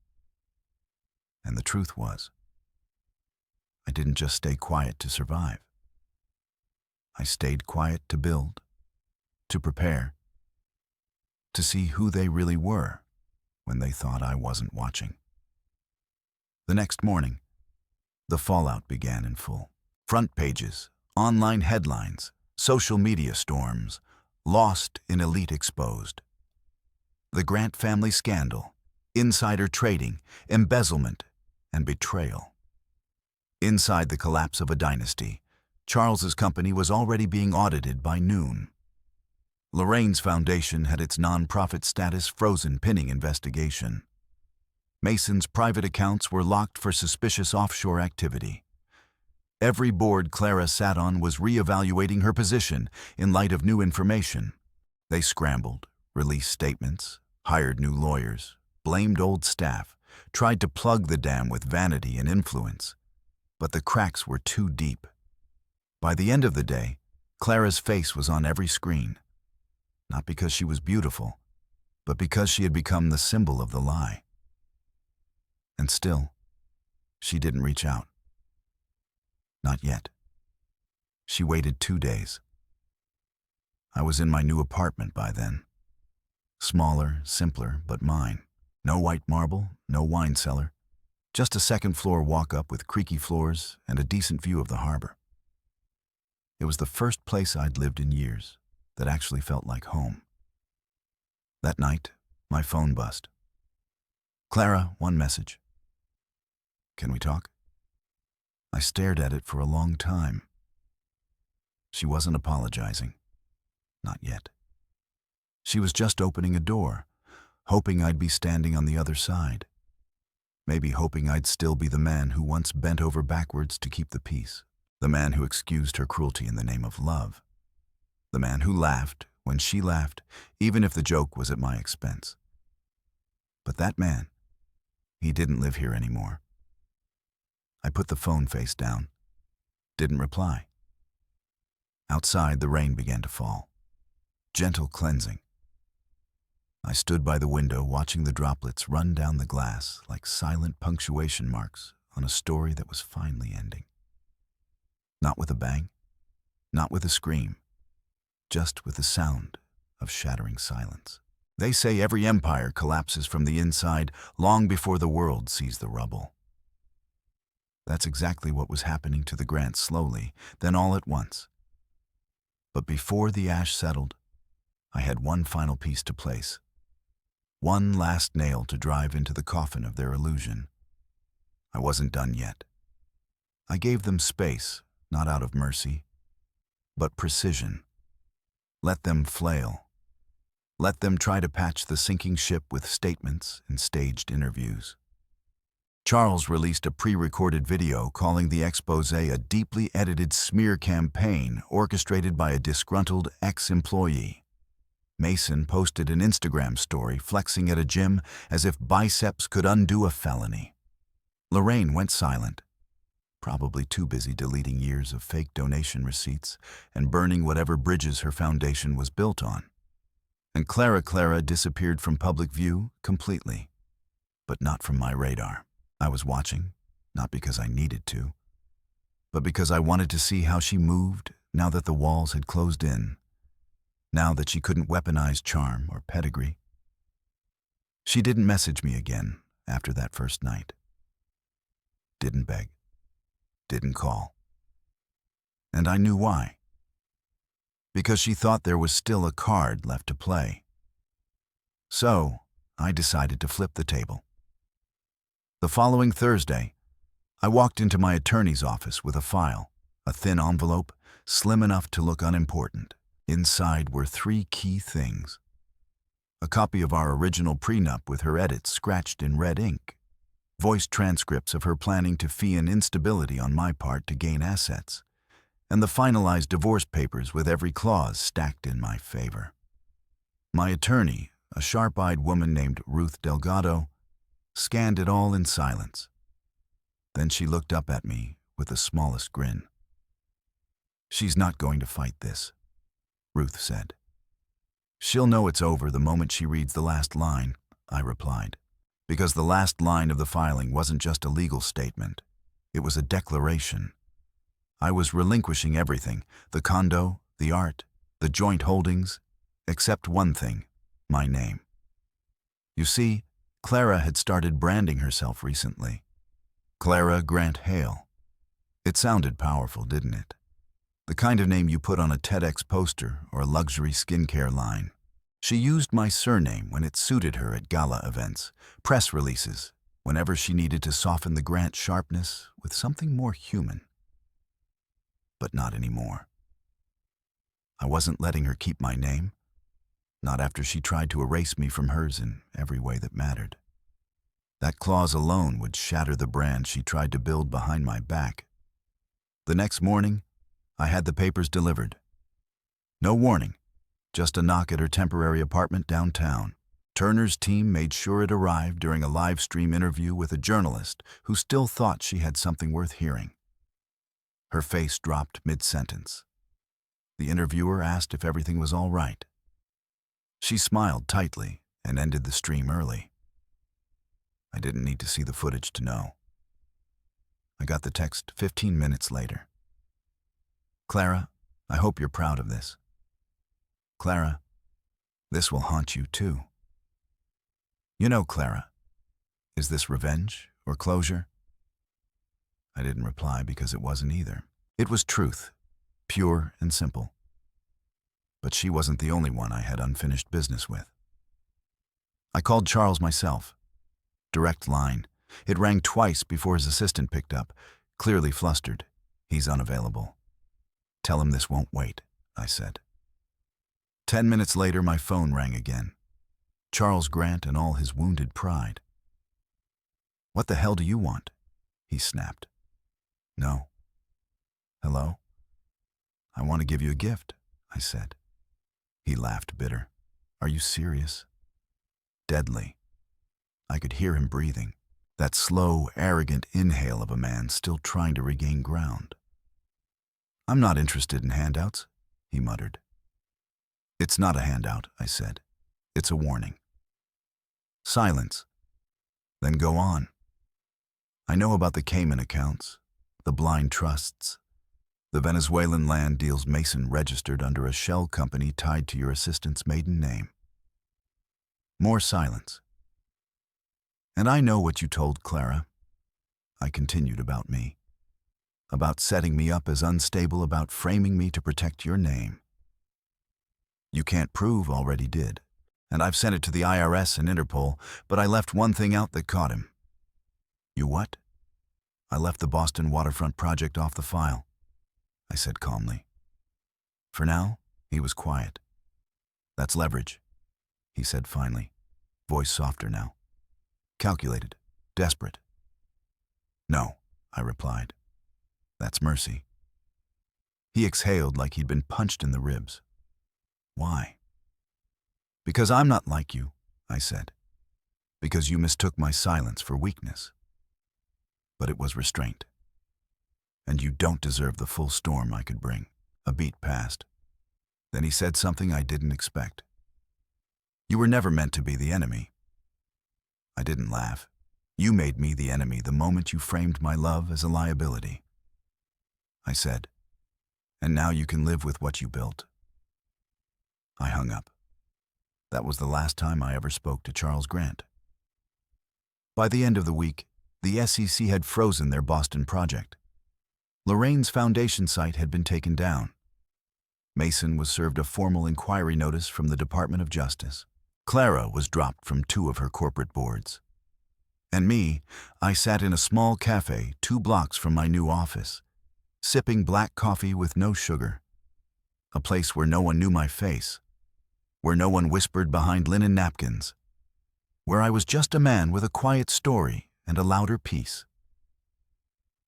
And the truth was, I didn't just stay quiet to survive. I stayed quiet to build, to prepare, to see who they really were when they thought I wasn't watching. The next morning, the fallout began in full. Front pages, online headlines, social media storms, lost in elite exposed. The Grant family scandal, insider trading, embezzlement, and betrayal. Inside the collapse of a dynasty, Charles's company was already being audited by noon. Lorraine's foundation had its non-profit status frozen pending investigation. Mason's private accounts were locked for suspicious offshore activity. Every board Clara sat on was re-evaluating her position in light of new information. They scrambled, released statements, hired new lawyers, blamed old staff, tried to plug the dam with vanity and influence. But the cracks were too deep. By the end of the day, Clara's face was on every screen. Not because she was beautiful, but because she had become the symbol of the lie. And still, she didn't reach out. Not yet. She waited 2 days. I was in my new apartment by then. Smaller, simpler, but mine. No white marble, no wine cellar. Just a second-floor walk-up with creaky floors and a decent view of the harbor. It was the first place I'd lived in years that actually felt like home. That night, my phone buzzed. "Clara, one message. Can we talk?" I stared at it for a long time. She wasn't apologizing. Not yet. She was just opening a door, hoping I'd be standing on the other side. Maybe hoping I'd still be the man who once bent over backwards to keep the peace. The man who excused her cruelty in the name of love. The man who laughed when she laughed, even if the joke was at my expense. But that man, he didn't live here anymore. I put the phone face down. Didn't reply. Outside, the rain began to fall. Gentle cleansing. I stood by the window watching the droplets run down the glass like silent punctuation marks on a story that was finally ending. Not with a bang, not with a scream, just with the sound of shattering silence. They say every empire collapses from the inside long before the world sees the rubble. That's exactly what was happening to the Grants slowly, then all at once. But before the ash settled, I had one final piece to place. One last nail to drive into the coffin of their illusion. I wasn't done yet. I gave them space, not out of mercy, but precision. Let them flail. Let them try to patch the sinking ship with statements and staged interviews. Charles released a pre-recorded video calling the expose a deeply edited smear campaign orchestrated by a disgruntled ex-employee. Mason posted an Instagram story flexing at a gym as if biceps could undo a felony. Lorraine went silent, probably too busy deleting years of fake donation receipts and burning whatever bridges her foundation was built on. And Clara disappeared from public view completely, but not from my radar. I was watching, not because I needed to, but because I wanted to see how she moved now that the walls had closed in, now that she couldn't weaponize charm or pedigree. She didn't message me again after that first night. Didn't beg. Didn't call. And I knew why. Because she thought there was still a card left to play. So, I decided to flip the table. The following Thursday, I walked into my attorney's office with a file, a thin envelope, slim enough to look unimportant. Inside were 3 key things. A copy of our original prenup with her edits scratched in red ink. Voice transcripts of her planning to fee an instability on my part to gain assets. And the finalized divorce papers with every clause stacked in my favor. My attorney, a sharp-eyed woman named Ruth Delgado, scanned it all in silence. Then she looked up at me with the smallest grin. "She's not going to fight this," Ruth said. "She'll know it's over the moment she reads the last line," I replied, because the last line of the filing wasn't just a legal statement. It was a declaration. I was relinquishing everything, the condo, the art, the joint holdings, except one thing, my name. You see, Clara had started branding herself recently. Clara Grant Hale. It sounded powerful, didn't it? The kind of name you put on a TEDx poster or a luxury skincare line. She used my surname when it suited her at gala events, press releases, whenever she needed to soften the grant sharpness with something more human. But not anymore. I wasn't letting her keep my name, not after she tried to erase me from hers in every way that mattered. That clause alone would shatter the brand she tried to build behind my back. The next morning, I had the papers delivered. No warning, just a knock at her temporary apartment downtown. Turner's team made sure it arrived during a live stream interview with a journalist who still thought she had something worth hearing. Her face dropped mid-sentence. The interviewer asked if everything was all right. She smiled tightly and ended the stream early. I didn't need to see the footage to know. I got the text 15 minutes later. Clara, I hope you're proud of this. Clara, this will haunt you too. You know, Clara, is this revenge or closure? I didn't reply because it wasn't either. It was truth, pure and simple. But she wasn't the only one I had unfinished business with. I called Charles myself. Direct line. It rang twice before his assistant picked up, clearly flustered. He's unavailable. Tell him this won't wait, I said. 10 minutes later, my phone rang again. Charles Grant and all his wounded pride. What the hell do you want? He snapped. No. Hello? I want to give you a gift, I said. He laughed bitter. Are you serious? Deadly. I could hear him breathing, that slow, arrogant inhale of a man still trying to regain ground. I'm not interested in handouts, he muttered. It's not a handout, I said. It's a warning. Silence. Then go on. I know about the Cayman accounts, the blind trusts, the Venezuelan land deals Mason registered under a shell company tied to your assistant's maiden name. More silence. And I know what you told Clara. I continued about me. About setting me up as unstable, about framing me to protect your name. You can't prove already did. And I've sent it to the IRS and Interpol, but I left one thing out that caught him. You what? I left the Boston waterfront project off the file, I said calmly. For now, he was quiet. That's leverage, he said finally, voice softer now. Calculated, desperate. No, I replied. That's mercy. He exhaled like he'd been punched in the ribs. Why? Because I'm not like you, I said. Because you mistook my silence for weakness. But it was restraint. And you don't deserve the full storm I could bring. A beat passed. Then he said something I didn't expect. You were never meant to be the enemy. I didn't laugh. You made me the enemy the moment you framed my love as a liability. I said, and now you can live with what you built. I hung up. That was the last time I ever spoke to Charles Grant. By the end of the week, the SEC had frozen their Boston project. Lorraine's foundation site had been taken down. Mason was served a formal inquiry notice from the Department of Justice. Clara was dropped from 2 of her corporate boards. And me, I sat in a small cafe 2 blocks from my new office, sipping black coffee with no sugar. A place where no one knew my face, where no one whispered behind linen napkins, where I was just a man with a quiet story and a louder piece.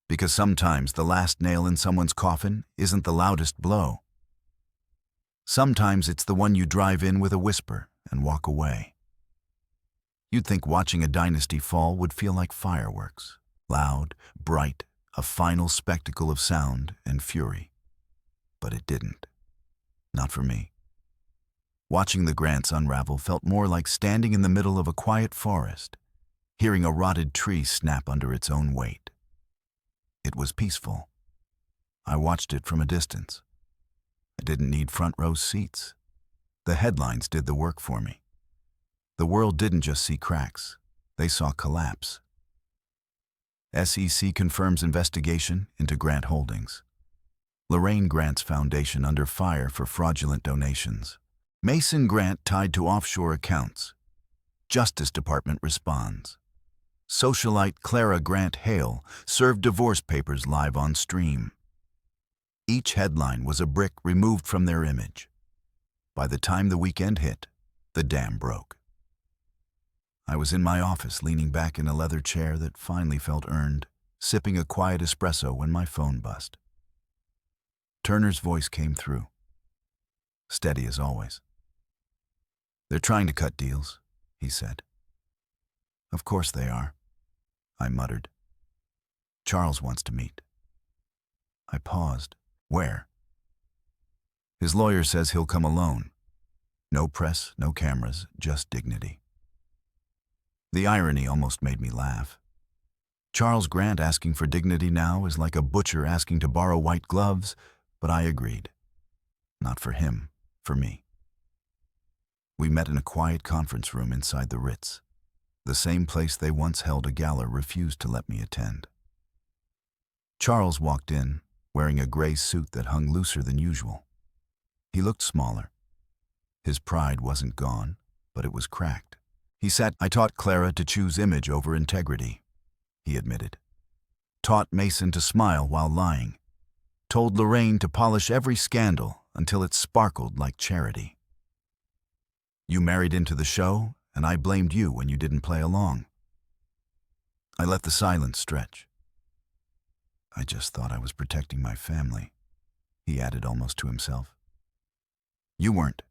Because sometimes the last nail in someone's coffin isn't the loudest blow. Sometimes it's the one you drive in with a whisper and walk away. You'd think watching a dynasty fall would feel like fireworks, loud, bright, a final spectacle of sound and fury. But it didn't. Not for me. Watching the Grants unravel felt more like standing in the middle of a quiet forest, hearing a rotted tree snap under its own weight. It was peaceful. I watched it from a distance. I didn't need front row seats. The headlines did the work for me. The world didn't just see cracks, they saw collapse. SEC confirms investigation into Grant Holdings. Lorraine Grant's foundation under fire for fraudulent donations. Mason Grant tied to offshore accounts. Justice Department responds. Socialite Clara Grant Hale served divorce papers live on stream. Each headline was a brick removed from their image. By the time the weekend hit, the dam broke. I was in my office, leaning back in a leather chair that finally felt earned, sipping a quiet espresso when my phone buzzed. Turner's voice came through, steady as always. "They're trying to cut deals," he said. "Of course they are," I muttered. "Charles wants to meet." I paused. "Where?" "His lawyer says he'll come alone. No press, no cameras, just dignity." The irony almost made me laugh. Charles Grant asking for dignity now is like a butcher asking to borrow white gloves, but I agreed. Not for him, for me. We met in a quiet conference room inside the Ritz. The same place they once held a gala refused to let me attend. Charles walked in, wearing a gray suit that hung looser than usual. He looked smaller. His pride wasn't gone, but it was cracked. He said, "I taught Clara to choose image over integrity," he admitted. "Taught Mason to smile while lying. Told Lorraine to polish every scandal until it sparkled like charity. You married into the show, and I blamed you when you didn't play along." I let the silence stretch. "I just thought I was protecting my family," he added almost to himself. "You weren't,"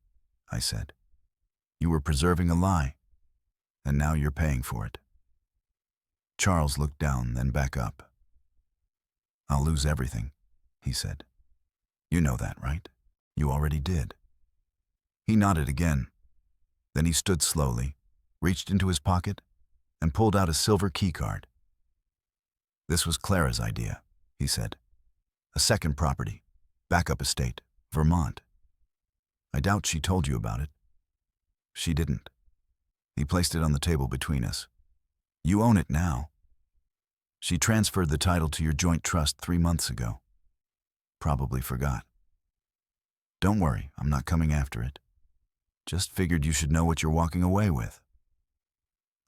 I said. "You were preserving a lie, and now you're paying for it." Charles looked down, then back up. "I'll lose everything," he said. "You know that, right? You already did." He nodded again. Then he stood slowly, reached into his pocket, and pulled out a silver key card. "This was Clara's idea," he said. "A second property, backup estate, Vermont. I doubt she told you about it." "She didn't." He placed it on the table between us. "You own it now. She transferred the title to your joint trust 3 months ago. Probably forgot. Don't worry, I'm not coming after it. Just figured you should know what you're walking away with."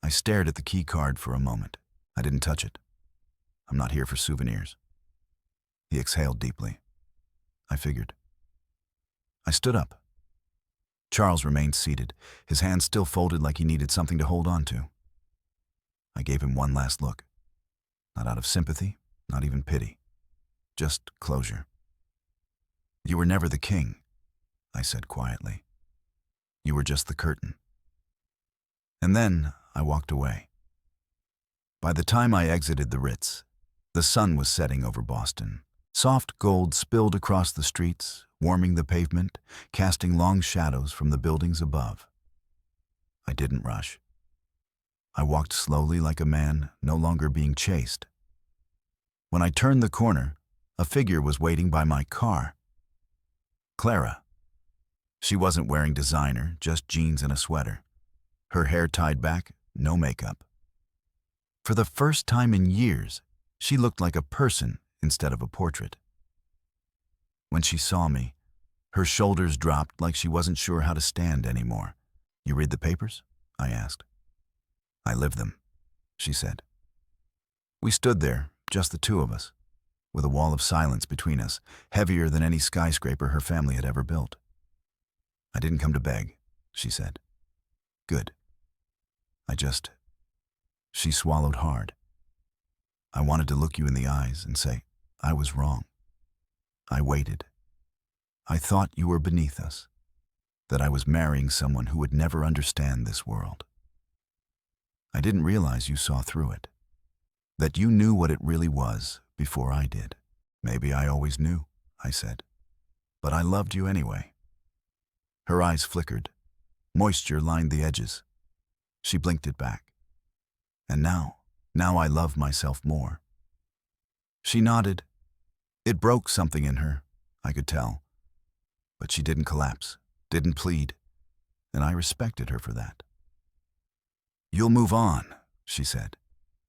I stared at the key card for a moment. I didn't touch it. I'm not here for souvenirs. He exhaled deeply. I figured. I stood up. Charles remained seated, his hands still folded like he needed something to hold on to. I gave him one last look. Not out of sympathy, not even pity. Just closure. "You were never the king," I said quietly. "You were just the curtain." And then I walked away. By the time I exited the Ritz, the sun was setting over Boston. Soft gold spilled across the streets, warming the pavement, casting long shadows from the buildings above. I didn't rush. I walked slowly like a man no longer being chased. When I turned the corner, a figure was waiting by my car. Clara. She wasn't wearing designer, just jeans and a sweater. Her hair tied back, no makeup. For the first time in years, she looked like a person instead of a portrait. When she saw me, her shoulders dropped like she wasn't sure how to stand anymore. "You read the papers?" I asked. "I live them," she said. We stood there, just the two of us, with a wall of silence between us, heavier than any skyscraper her family had ever built. "I didn't come to beg," she said. "Good. She swallowed hard. "I wanted to look you in the eyes and say, I was wrong. I waited. I thought you were beneath us, that I was marrying someone who would never understand this world. I didn't realize you saw through it, that you knew what it really was before I did." "Maybe I always knew," I said, "but I loved you anyway." Her eyes flickered. Moisture lined the edges. She blinked it back. "And now I love myself more." She nodded. It broke something in her, I could tell. But she didn't collapse, didn't plead, and I respected her for that. "You'll move on," she said.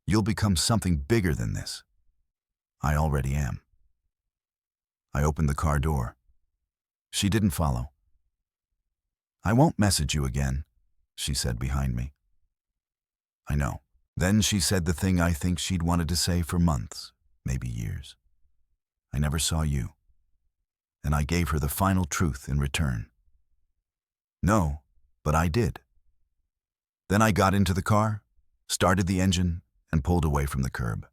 "You'll become something bigger than this." "I already am." I opened the car door. She didn't follow. "I won't message you again," she said behind me. I know. Then she said the thing I think she'd wanted to say for months, maybe years. "I never saw you." And I gave her the final truth in return. "No, but I did." Then I got into the car, started the engine, and pulled away from the curb.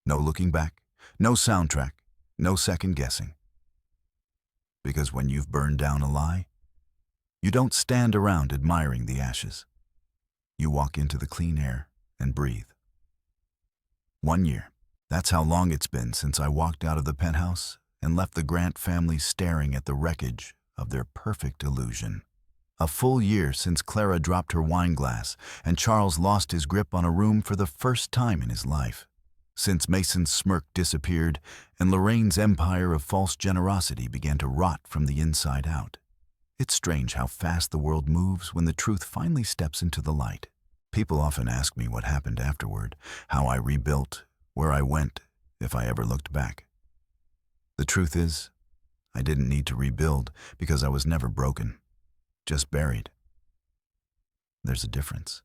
No looking back, no soundtrack, no second guessing. Because when you've burned down a lie, you don't stand around admiring the ashes. You walk into the clean air and breathe. 1 year. That's how long it's been since I walked out of the penthouse and left the Grant family staring at the wreckage of their perfect illusion. A full year since Clara dropped her wine glass and Charles lost his grip on a room for the first time in his life. Since Mason's smirk disappeared and Lorraine's empire of false generosity began to rot from the inside out. It's strange how fast the world moves when the truth finally steps into the light. People often ask me what happened afterward, how I rebuilt, where I went, if I ever looked back. The truth is, I didn't need to rebuild because I was never broken, just buried. There's a difference.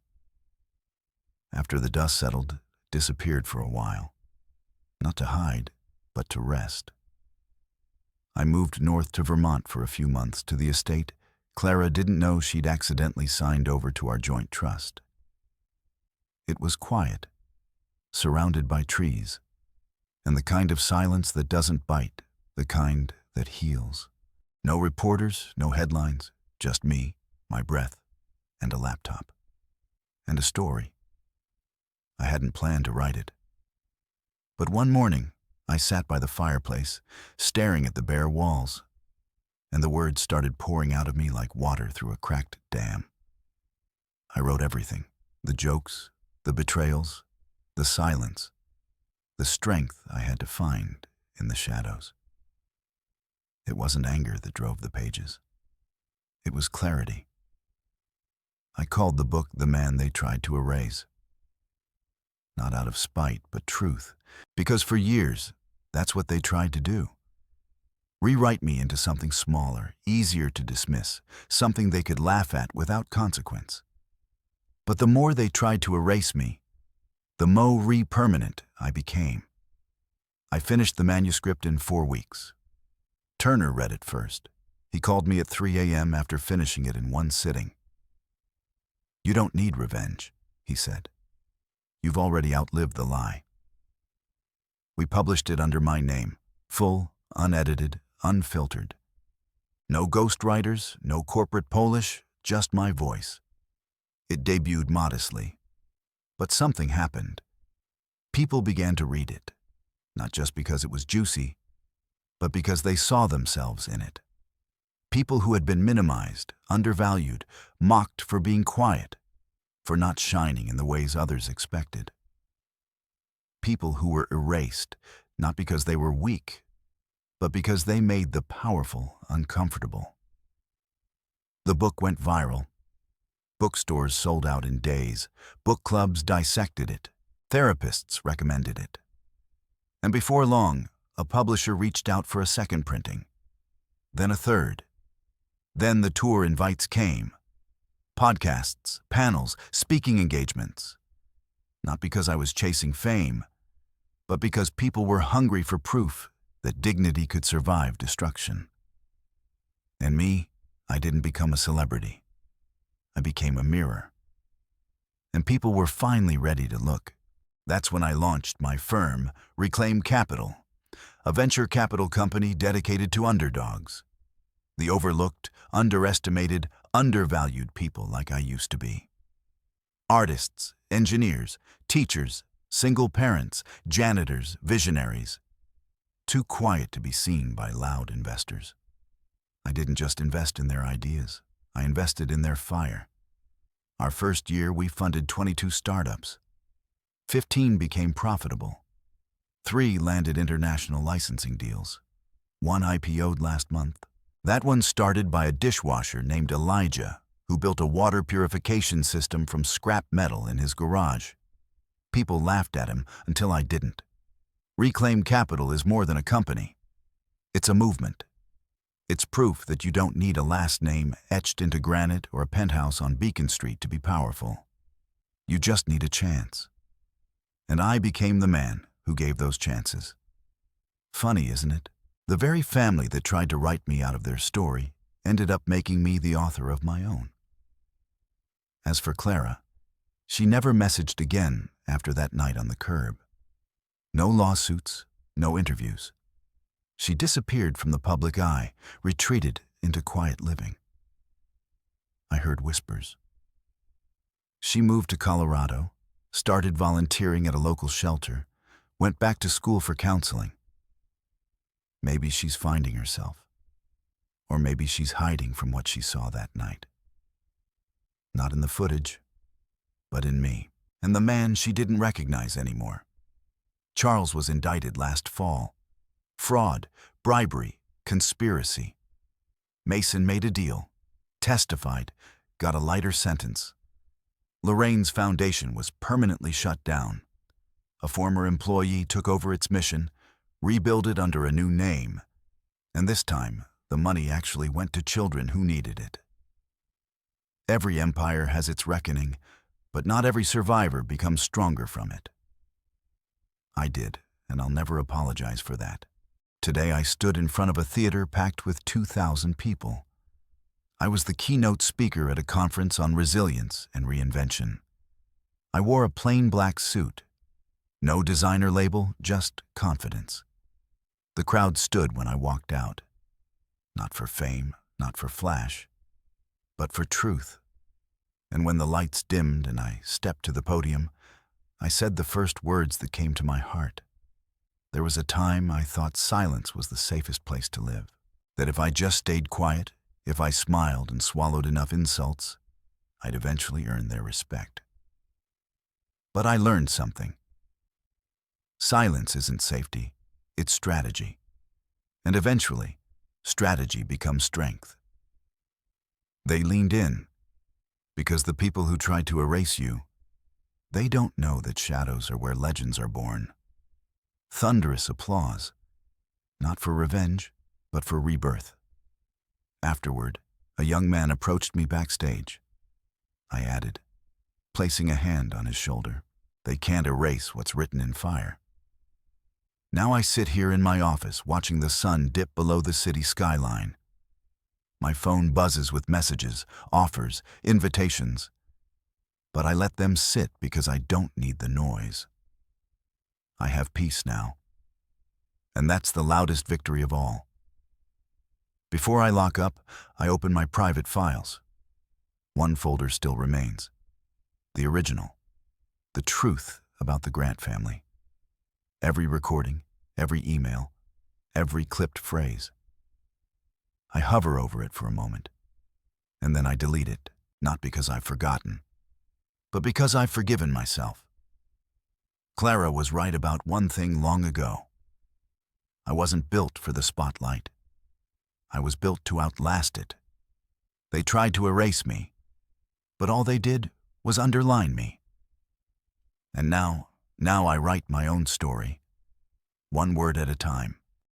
After the dust settled, disappeared for a while. Not to hide, but to rest. I moved north to Vermont for a few months to the estate Clara didn't know she'd accidentally signed over to our joint trust. It was quiet, surrounded by trees, and the kind of silence that doesn't bite, the kind that heals. No reporters, no headlines, just me, my breath, and a laptop. And a story. I hadn't planned to write it. But one morning, I sat by the fireplace, staring at the bare walls, and the words started pouring out of me like water through a cracked dam. I wrote everything, the jokes, the betrayals, the silence, the strength I had to find in the shadows. It wasn't anger that drove the pages. It was clarity. I called the book The Man They Tried to Erase. Not out of spite, but truth, because for years, that's what they tried to do. Rewrite me into something smaller, easier to dismiss, something they could laugh at without consequence. But the more they tried to erase me, the more permanent I became. I finished the manuscript in 4 weeks. Turner read it first. He called me at 3 a.m. after finishing it in one sitting. "You don't need revenge," he said. "You've already outlived the lie." We published it under my name, full, unedited, unfiltered. No ghostwriters, no corporate polish, just my voice. It debuted modestly. But something happened. People began to read it, not just because it was juicy, but because they saw themselves in it. People who had been minimized, undervalued, mocked for being quiet, for not shining in the ways others expected. People who were erased, not because they were weak, but because they made the powerful uncomfortable. The book went viral. Bookstores sold out in days. Book clubs dissected it. Therapists recommended it. And before long, a publisher reached out for a second printing. Then a third. Then the tour invites came. Podcasts, panels, speaking engagements. Not because I was chasing fame, but because people were hungry for proof that dignity could survive destruction. And me, I didn't become a celebrity. I became a mirror. And people were finally ready to look. That's when I launched my firm, Reclaim Capital, a venture capital company dedicated to underdogs. The overlooked, underestimated, undervalued people like I used to be. Artists, engineers, teachers, single parents, janitors, visionaries. Too quiet to be seen by loud investors. I didn't just invest in their ideas. I invested in their fire. Our first year, we funded 22 startups. 15 became profitable. 3 landed international licensing deals. 1 IPO'd last month. That one started by a dishwasher named Elijah, who built a water purification system from scrap metal in his garage. People laughed at him until I didn't. Reclaim Capital is more than a company. It's a movement. It's proof that you don't need a last name etched into granite or a penthouse on Beacon Street to be powerful. You just need a chance. And I became the man who gave those chances. Funny, isn't it? The very family that tried to write me out of their story ended up making me the author of my own. As for Clara, she never messaged again after that night on the curb. No lawsuits, no interviews. She disappeared from the public eye, retreated into quiet living. I heard whispers. She moved to Colorado, started volunteering at a local shelter, went back to school for counseling. Maybe she's finding herself. Or maybe she's hiding from what she saw that night. Not in the footage, but in me, and the man she didn't recognize anymore. Charles was indicted last fall. Fraud, bribery, conspiracy. Mason made a deal, testified, got a lighter sentence. Lorraine's foundation was permanently shut down. A former employee took over its mission, rebuilt it under a new name, and this time the money actually went to children who needed it. Every empire has its reckoning, but not every survivor becomes stronger from it. I did, and I'll never apologize for that. Today I stood in front of a theater packed with 2,000 people. I was the keynote speaker at a conference on resilience and reinvention. I wore a plain black suit. No designer label, just confidence. The crowd stood when I walked out. Not for fame, not for flash, but for truth. And when the lights dimmed and I stepped to the podium, I said the first words that came to my heart. There was a time I thought silence was the safest place to live. That if I just stayed quiet, if I smiled and swallowed enough insults, I'd eventually earn their respect. But I learned something. Silence isn't safety, it's strategy. And eventually, strategy becomes strength. They leaned in, because the people who tried to erase you, they don't know that shadows are where legends are born. Thunderous applause, not for revenge, but for rebirth. Afterward, a young man approached me backstage. I added, placing a hand on his shoulder, "They can't erase what's written in fire." Now I sit here in my office watching the sun dip below the city skyline. My phone buzzes with messages, offers, invitations. But I let them sit because I don't need the noise. I have peace now. And that's the loudest victory of all. Before I lock up, I open my private files. One folder still remains. The original. The truth about the Grant family. Every recording, every email, every clipped phrase. I hover over it for a moment, and then I delete it, not because I've forgotten, but because I've forgiven myself. Clara was right about one thing long ago. I wasn't built for the spotlight. I was built to outlast it. They tried to erase me, but all they did was underline me. And now I write my own story, one word at a time.